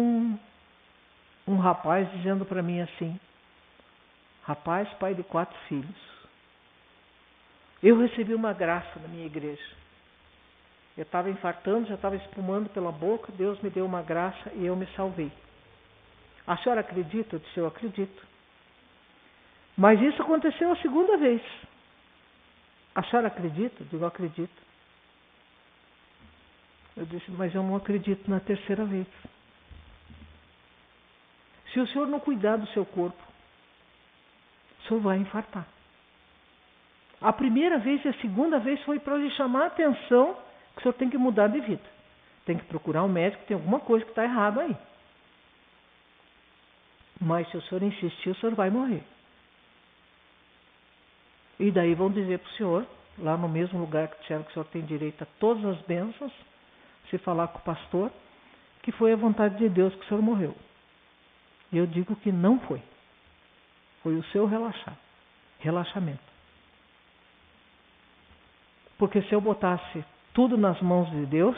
um rapaz dizendo para mim assim, rapaz, pai de 4 filhos, eu recebi uma graça na minha igreja. Eu estava infartando, já estava espumando pela boca, Deus me deu uma graça e eu me salvei. A senhora acredita? Eu disse, eu acredito. Mas isso aconteceu a 2ª vez. A senhora acredita? Eu digo, eu acredito. Eu disse, mas eu não acredito na 3ª vez. Se o senhor não cuidar do seu corpo, o senhor vai infartar. A 1ª vez e a 2ª vez foi para lhe chamar a atenção que o senhor tem que mudar de vida. Tem que procurar um médico, tem alguma coisa que está errado aí. Mas se o senhor insistir, o senhor vai morrer. E daí vão dizer para o senhor, lá no mesmo lugar que disseram que o senhor tem direito a todas as bênçãos, se falar com o pastor, que foi a vontade de Deus que o senhor morreu. E eu digo que não foi. Foi o seu relaxamento. Porque se eu botasse tudo nas mãos de Deus,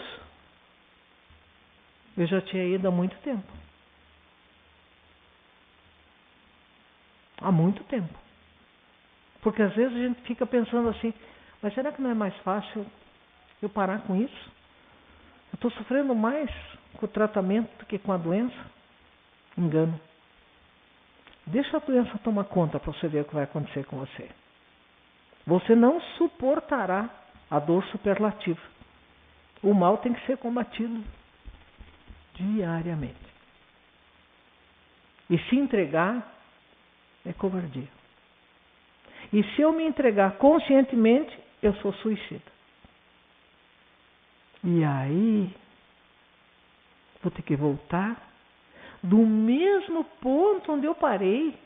eu já tinha ido há muito tempo. Há muito tempo. Porque às vezes a gente fica pensando assim, mas será que não é mais fácil eu parar com isso? Eu estou sofrendo mais com o tratamento do que com a doença? Engano. Deixa a doença tomar conta para você ver o que vai acontecer com você. Você não suportará a dor superlativa. O mal tem que ser combatido diariamente. E se entregar é covardia. E se eu me entregar conscientemente, eu sou suicida. E aí, vou ter que voltar do mesmo ponto onde eu parei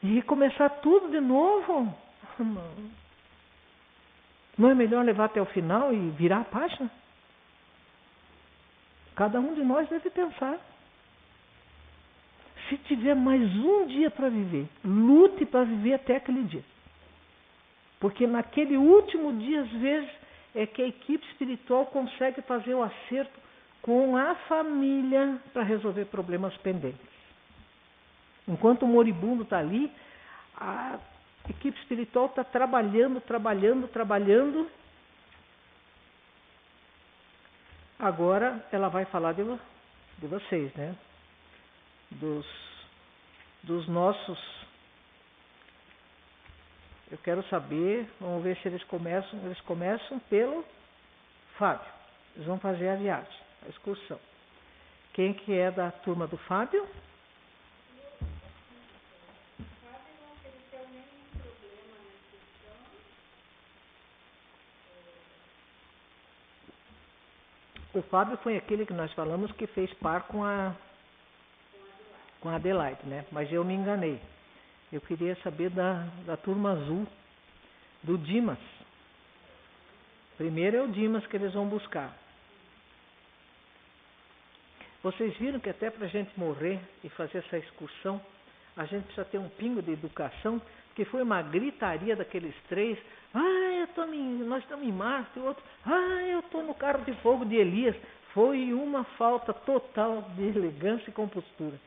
e recomeçar tudo de novo. Não. Não é melhor levar até o final e virar a página? Cada um de nós deve pensar. Se tiver mais um dia para viver, lute para viver até aquele dia. Porque naquele último dia, às vezes, é que a equipe espiritual consegue fazer o acerto com a família para resolver problemas pendentes. Enquanto o moribundo está ali, a equipe espiritual está trabalhando. Agora ela vai falar de vocês, né? Dos nossos. Eu quero saber, vamos ver se eles começam pelo Fábio. Eles vão fazer a viagem, a excursão. Quem que é da turma do Fábio? O Fábio foi aquele que nós falamos que fez par com a Adelaide, né? Mas eu me enganei. Eu queria saber da turma azul, do Dimas. Primeiro é o Dimas que eles vão buscar. Vocês viram que até para a gente morrer e fazer essa excursão, a gente precisa ter um pingo de educação, porque foi uma gritaria daqueles três. Nós estamos em Marte, o outro, eu estou no carro de fogo de Elias. Foi uma falta total de elegância e compostura.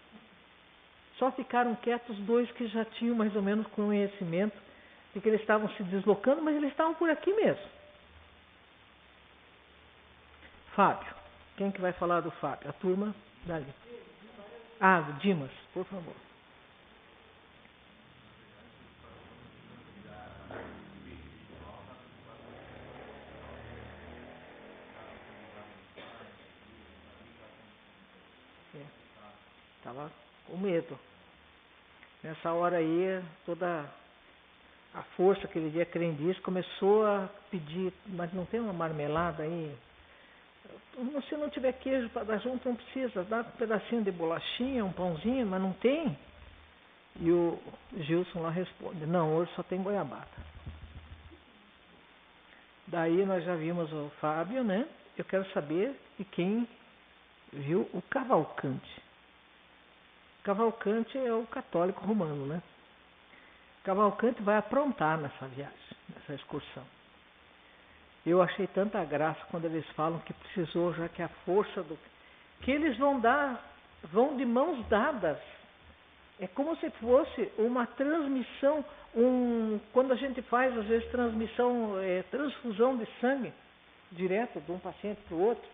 Só ficaram quietos dois que já tinham mais ou menos conhecimento de que eles estavam se deslocando, mas eles estavam por aqui mesmo. Fábio. Quem que vai falar do Fábio? A turma dali. Dimas, por favor. Estava com medo. Nessa hora aí, toda a força que ele via crendice começou a pedir, mas não tem uma marmelada aí? Se não tiver queijo para dar junto, não precisa. Dá um pedacinho de bolachinha, um pãozinho, mas não tem. E o Gilson lá responde, não, hoje só tem goiabada. Daí nós já vimos o Fábio, né? Eu quero saber de quem viu o Cavalcante. Cavalcante é o católico romano, né? Cavalcante vai aprontar nessa viagem, nessa excursão. Eu achei tanta graça quando eles falam que precisou, já que a força que eles vão de mãos dadas. É como se fosse uma transmissão, quando a gente faz, às vezes, transfusão de sangue, direto de um paciente para o outro.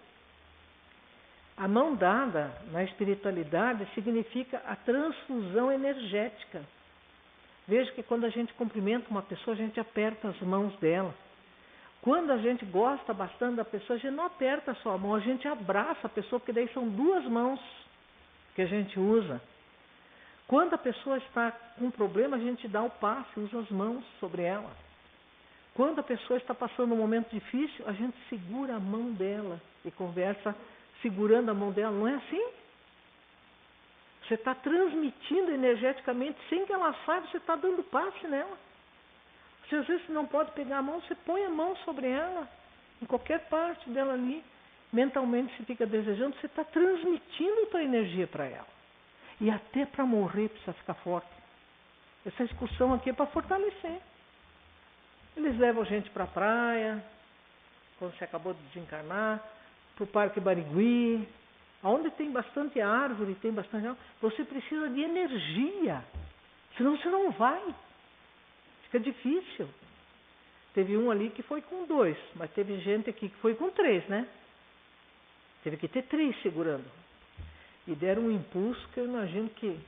A mão dada na espiritualidade significa a transfusão energética. Veja que quando a gente cumprimenta uma pessoa, a gente aperta as mãos dela. Quando a gente gosta bastante da pessoa, a gente não aperta a sua mão, a gente abraça a pessoa, porque daí são duas mãos que a gente usa. Quando a pessoa está com um problema, a gente dá o passe, usa as mãos sobre ela. Quando a pessoa está passando um momento difícil, a gente segura a mão dela e conversa segurando a mão dela. Não é assim? Você está transmitindo energeticamente, sem que ela saiba, você está dando passe nela. Se às vezes você não pode pegar a mão, você põe a mão sobre ela, em qualquer parte dela ali. Mentalmente, se fica desejando, você está transmitindo a tua energia para ela. E até para morrer precisa ficar forte. Essa excursão aqui é para fortalecer. Eles levam a gente para a praia, quando você acabou de desencarnar, para o Parque Barigui, onde tem bastante árvore, tem bastante água. Você precisa de energia, senão você não vai. Fica difícil. Teve um ali que foi com 2, mas teve gente aqui que foi com 3, né? Teve que ter 3 segurando. E deram um impulso que eu imagino que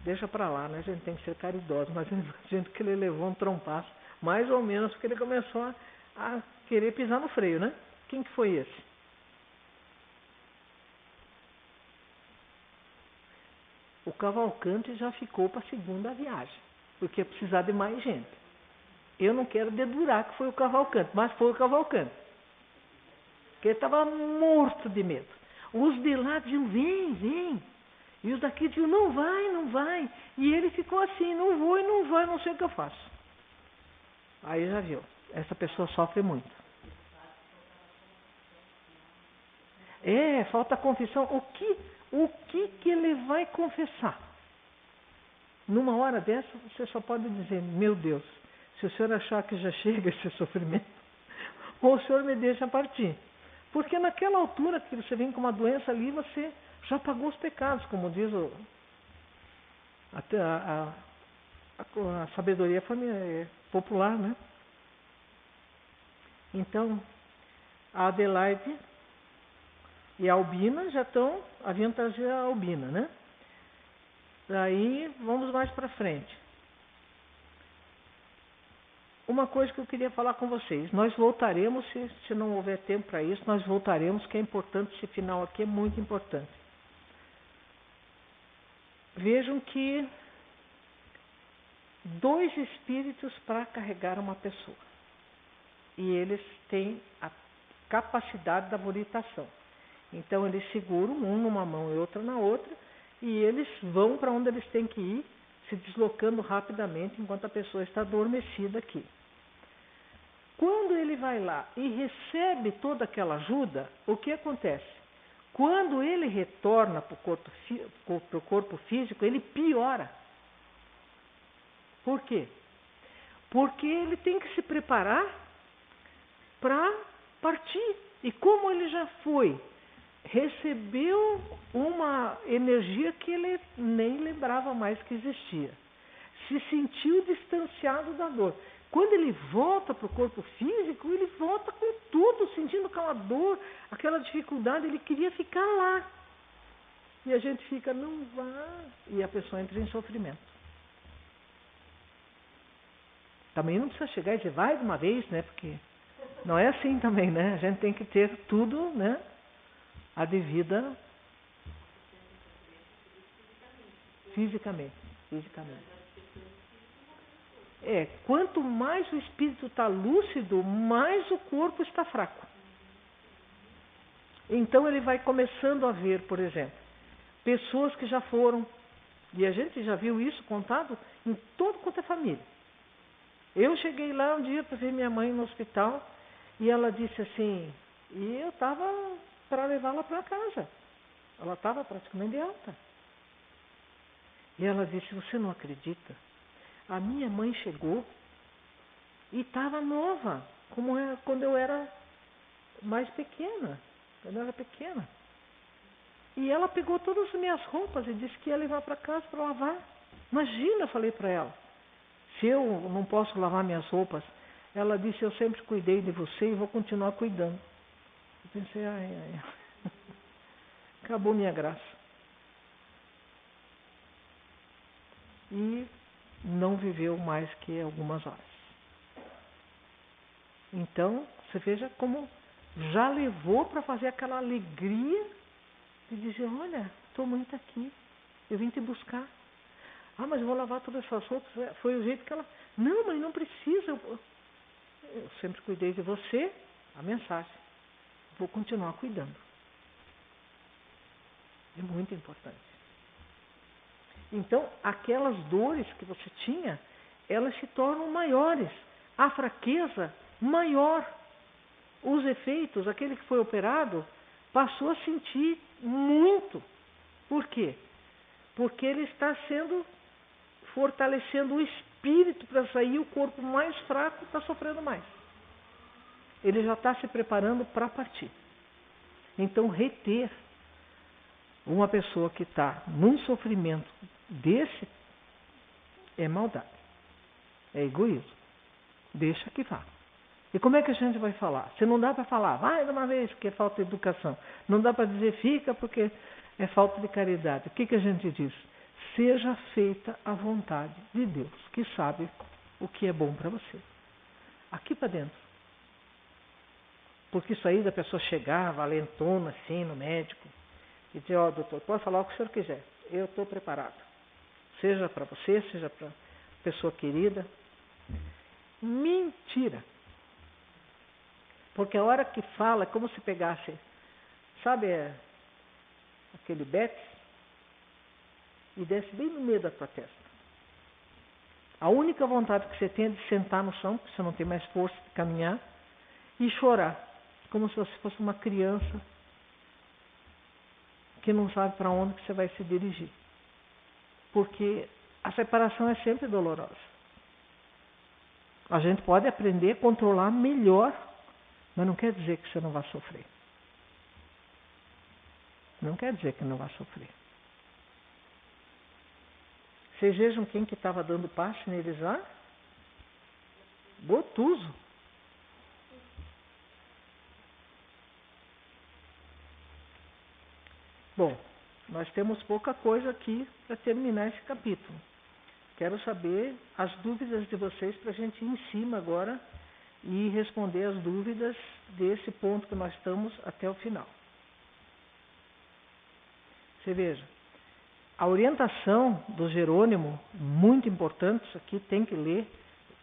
deixa para lá, né? A gente tem que ser caridoso, mas eu imagino que ele levou um trompaço, mais ou menos, porque ele começou a querer pisar no freio, né? Quem que foi esse? O Cavalcante já ficou para a segunda viagem, porque ia precisar de mais gente. Eu não quero dedurar que foi o Cavalcante, mas foi o Cavalcante. Porque ele estava morto de medo. Os de lá diziam, vem, vem. E os daqui diziam, não vai, não vai. E ele ficou assim, não vou e não vai, não sei o que eu faço. Aí já viu. essa pessoa sofre muito. Falta confissão. O que ele vai confessar? Numa hora dessa, você só pode dizer, meu Deus, se o senhor achar que já chega esse sofrimento, ou o senhor me deixa partir. Porque naquela altura que você vem com uma doença ali, você já pagou os pecados, como diz a sabedoria popular, né? Então, a Adelaide e a Albina já estão, haviam trazido a Albina, né? Daí, vamos mais para frente. Uma coisa que eu queria falar com vocês, nós voltaremos, se não houver tempo para isso, nós voltaremos, que é importante, esse final aqui é muito importante. Vejam que 2 espíritos para carregar uma pessoa. E eles têm a capacidade da volitação. Então eles seguram um numa mão e outro na outra, e eles vão para onde eles têm que ir, se deslocando rapidamente enquanto a pessoa está adormecida aqui. Quando ele vai lá e recebe toda aquela ajuda, o que acontece? Quando ele retorna para o corpo físico, ele piora. Por quê? Porque ele tem que se preparar para partir. E como ele já recebeu uma energia que ele nem lembrava mais que existia. Se sentiu distanciado da dor. Quando ele volta para o corpo físico, ele volta com tudo, sentindo aquela dor, aquela dificuldade, ele queria ficar lá. E a gente fica, não vá, e a pessoa entra em sofrimento. Também não precisa chegar e dizer, vai de uma vez, né? Porque não é assim também, né? A gente tem que ter tudo, né? A devida fisicamente. Quanto mais o espírito está lúcido, mais o corpo está fraco. Então ele vai começando a ver, por exemplo, pessoas que já foram, e a gente já viu isso contado em todo quanto é família. Eu cheguei lá um dia para ver minha mãe no hospital, e ela disse assim, e eu estava para levá-la para casa. Ela estava praticamente alta. E ela disse, você não acredita? A minha mãe chegou e estava nova, como era quando eu era mais pequena. Quando eu era pequena. E ela pegou todas as minhas roupas e disse que ia levar para casa para lavar. Imagina, eu falei para ela, se eu não posso lavar minhas roupas. Ela disse, eu sempre cuidei de você e vou continuar cuidando. Eu pensei, ai. Acabou minha graça. E não viveu mais que algumas horas. Então, você veja como já levou para fazer aquela alegria de dizer, olha, tua mãe está aqui, eu vim te buscar. Ah, mas eu vou lavar todas essas roupas. Foi o jeito que ela... Não, mãe, não precisa. Eu sempre cuidei de você, a mensagem. Vou continuar cuidando. É muito importante. Então, aquelas dores que você tinha, elas se tornam maiores. A fraqueza, maior. Os efeitos, aquele que foi operado, passou a sentir muito. Por quê? Porque ele está fortalecendo o espírito para sair, o corpo mais fraco está sofrendo mais. Ele já está se preparando para partir. Então, reter uma pessoa que está num sofrimento desse é maldade, é egoísmo. Deixa que vá. E como é que a gente vai falar? Se não dá para falar, vai de uma vez, porque é falta de educação. Não dá para dizer, fica, porque é falta de caridade. O que a gente diz? Seja feita a vontade de Deus, que sabe o que é bom para você. Aqui para dentro. Porque isso aí da pessoa chegar valentona assim no médico e dizer, doutor, pode falar o que o senhor quiser, eu estou preparado. Seja para você, seja para pessoa querida. Mentira. Porque a hora que fala é como se pegasse, sabe, aquele Betis e desce bem no meio da tua testa. A única vontade que você tem é de sentar no chão, porque você não tem mais força de caminhar, e chorar, como se você fosse uma criança que não sabe para onde que você vai se dirigir. Porque a separação é sempre dolorosa. A gente pode aprender a controlar melhor, mas não quer dizer que você não vai sofrer. Não quer dizer que não vai sofrer. Vocês vejam quem que estava dando passe neles lá? Gotuso. Bom, nós temos pouca coisa aqui para terminar esse capítulo. Quero saber as dúvidas de vocês para a gente ir em cima agora e responder as dúvidas desse ponto que nós estamos até o final. Você veja, a orientação do Jerônimo, muito importante, isso aqui tem que ler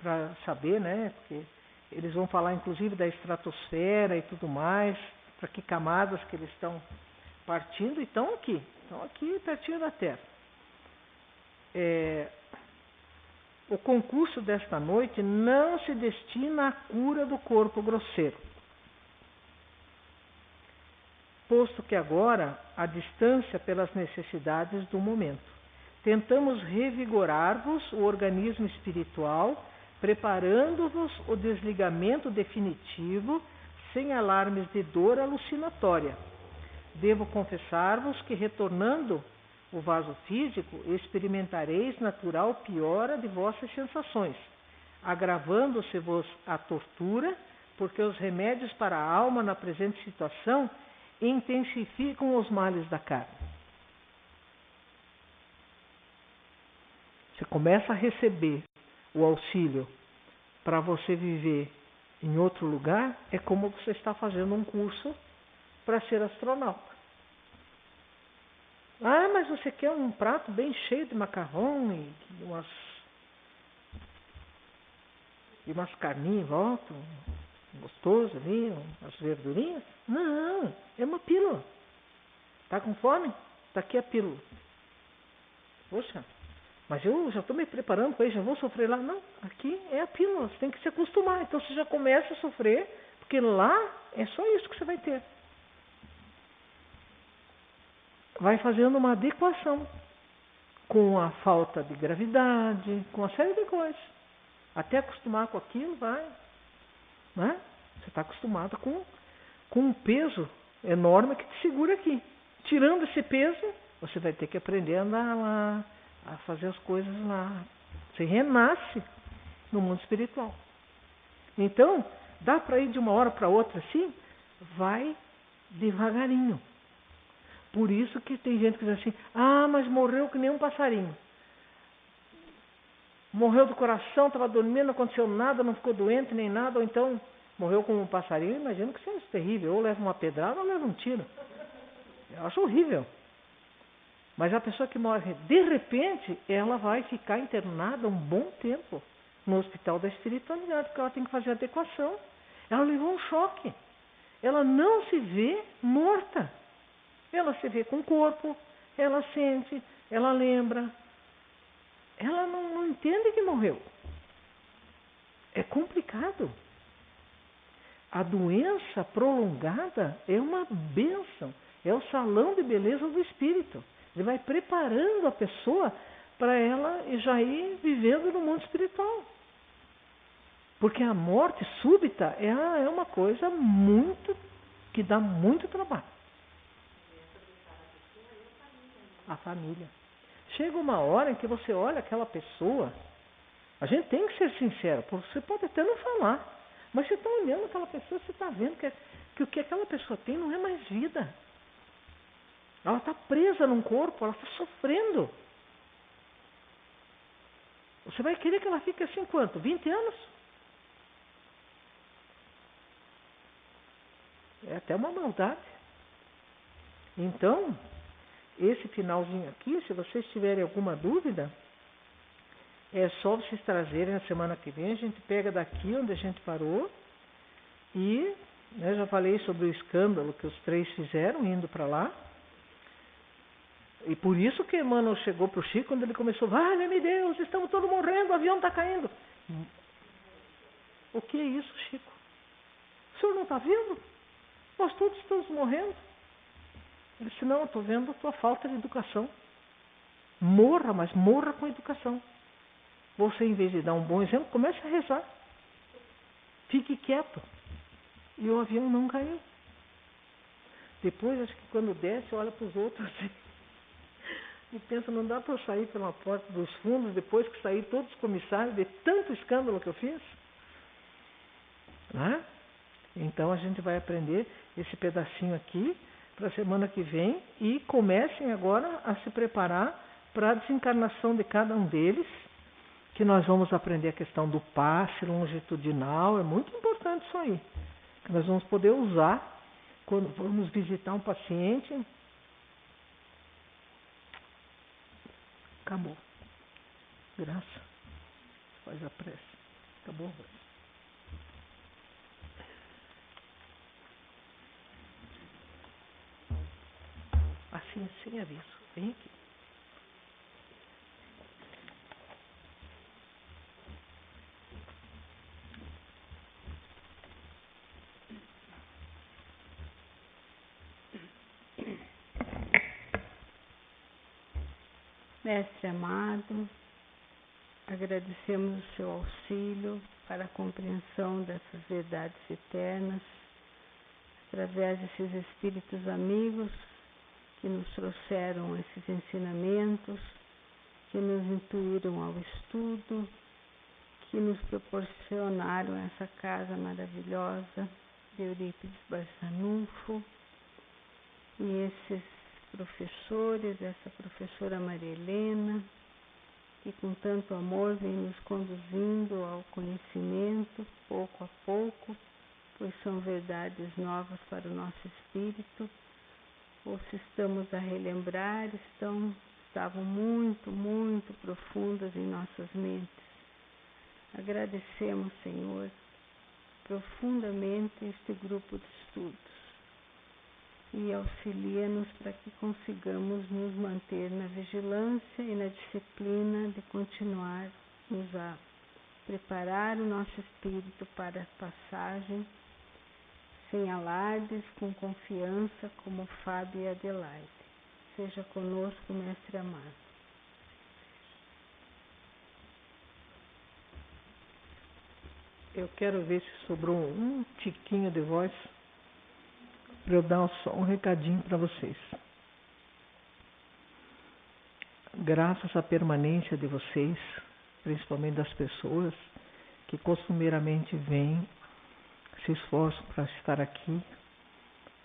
para saber, né? Porque eles vão falar inclusive da estratosfera e tudo mais, para que camadas que eles estão partindo, e estão aqui pertinho da Terra. O concurso desta noite não se destina à cura do corpo grosseiro, posto que agora a distância pelas necessidades do momento. Tentamos revigorar-vos o organismo espiritual, preparando-vos o desligamento definitivo, sem alarmes de dor alucinatória. Devo confessar-vos que, retornando o vaso físico, experimentareis natural piora de vossas sensações, agravando-se-vos a tortura, porque os remédios para a alma na presente situação intensificam os males da carne. Você começa a receber o auxílio para você viver em outro lugar, é como você está fazendo um curso para ser astronauta. Ah, mas você quer um prato bem cheio de macarrão e umas carninhas em volta, gostoso ali, umas verdurinhas? Não, é uma pílula. Tá com fome? Tá aqui a pílula. Poxa, mas eu já estou me preparando para isso, já vou sofrer lá. Não, aqui é a pílula, você tem que se acostumar. Então você já começa a sofrer, porque lá é só isso que você vai ter. Vai fazendo uma adequação com a falta de gravidade, com uma série de coisas. Até acostumar com aquilo, vai. Né? Você está acostumado com um peso enorme que te segura aqui. Tirando esse peso, você vai ter que aprender a andar lá, a fazer as coisas lá. Você renasce no mundo espiritual. Então, dá para ir de uma hora para outra assim? Vai devagarinho. Por isso que tem gente que diz assim, mas morreu que nem um passarinho. Morreu do coração, estava dormindo, não aconteceu nada, não ficou doente nem nada, ou então morreu como um passarinho. Imagino que seja terrível, ou leva uma pedrada ou leva um tiro. Eu acho horrível. Mas a pessoa que morre, de repente, ela vai ficar internada um bom tempo no hospital da espiritualidade, porque ela tem que fazer adequação. Ela levou um choque. Ela não se vê morta. Ela se vê com o corpo, ela sente, ela lembra. Ela não entende que morreu. É complicado. A doença prolongada é uma bênção. É o salão de beleza do espírito. Ele vai preparando a pessoa para ela já ir vivendo no mundo espiritual. Porque a morte súbita é uma coisa que dá muito trabalho. A família. Chega uma hora em que você olha aquela pessoa, a gente tem que ser sincero, você pode até não falar, mas você está olhando aquela pessoa, você está vendo que o que aquela pessoa tem não é mais vida. Ela está presa num corpo, ela está sofrendo. Você vai querer que ela fique assim quanto? 20 anos? É até uma maldade. Então, esse finalzinho aqui, se vocês tiverem alguma dúvida, é só vocês trazerem na semana que vem. A gente pega daqui onde a gente parou e já falei sobre o escândalo que os 3 fizeram indo para lá. E por isso que Emmanuel chegou para o Chico, quando ele começou, vale-me Deus, estamos todos morrendo, o avião está caindo. O que é isso, Chico? O senhor não está vendo? Nós todos estamos morrendo. Ele disse, não, eu estou vendo a tua falta de educação. Morra, mas morra com educação. Você, em vez de dar um bom exemplo, comece a rezar. Fique quieto. E o avião não caiu. Depois, acho que quando desce, olha para os outros e pensa, não dá para eu sair pela porta dos fundos, depois que sair todos os comissários, de tanto escândalo que eu fiz. Né? Então, a gente vai aprender esse pedacinho aqui para a semana que vem e comecem agora a se preparar para a desencarnação de cada um deles, que nós vamos aprender a questão do passe longitudinal, é muito importante isso aí, que nós vamos poder usar quando formos visitar um paciente. Acabou. Graça. Faz a prece. Acabou. Assim, sem aviso. Vem aqui. Mestre amado, agradecemos o seu auxílio para a compreensão dessas verdades eternas, através desses espíritos amigos que nos trouxeram esses ensinamentos, que nos intuíram ao estudo, que nos proporcionaram essa casa maravilhosa de Eurípides Barçanufo, e esses professores, essa professora Maria Helena, que com tanto amor vem nos conduzindo ao conhecimento, pouco a pouco, pois são verdades novas para o nosso espírito, ou se estamos a relembrar, estavam muito, muito profundas em nossas mentes. Agradecemos, Senhor, profundamente este grupo de estudos e auxilia-nos para que consigamos nos manter na vigilância e na disciplina de continuarmos a preparar o nosso espírito para a passagem sem alardes, com confiança, como Fábio e Adelaide. Seja conosco, Mestre amado. Eu quero ver se sobrou um tiquinho de voz para eu dar só um recadinho para vocês. Graças à permanência de vocês, principalmente das pessoas que costumeiramente vêm, se esforçam para estar aqui,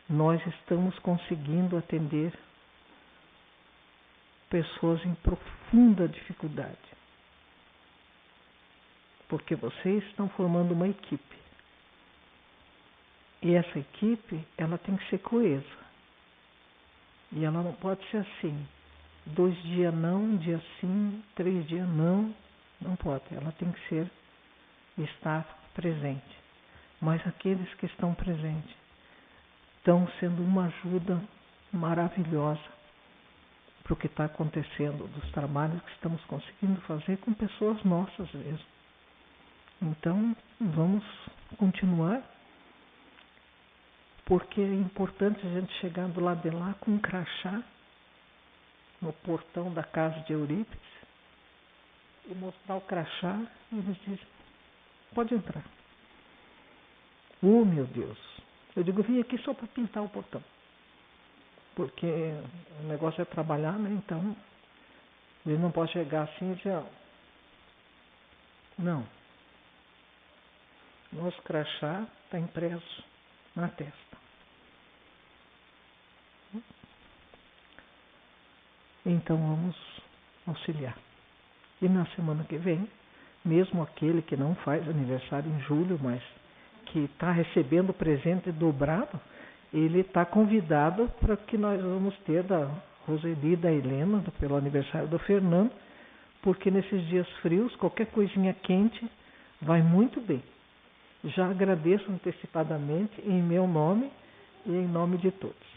nós estamos conseguindo atender pessoas em profunda dificuldade. Porque vocês estão formando uma equipe. E essa equipe, ela tem que ser coesa. E ela não pode ser assim. 2 dias não, um dia sim, 3 dias não. Não pode. Ela tem que estar presente. Mas aqueles que estão presentes estão sendo uma ajuda maravilhosa para o que está acontecendo, dos trabalhos que estamos conseguindo fazer com pessoas nossas mesmo. Então, vamos continuar, porque é importante a gente chegar do lado de lá com um crachá no portão da casa de Eurípides e mostrar o crachá e eles dizem, pode entrar. Oh, meu Deus! Eu digo, vim aqui só para pintar o portão, porque o negócio é trabalhar, né? Então, ele não pode chegar assim e dizer, não. Nosso crachá está impresso na testa. Então vamos auxiliar. E na semana que vem, mesmo aquele que não faz aniversário em julho, mas que está recebendo o presente dobrado, ele está convidado para que nós vamos ter da Roseli e da Helena, pelo aniversário do Fernando, porque nesses dias frios, qualquer coisinha quente vai muito bem. Já agradeço antecipadamente em meu nome e em nome de todos.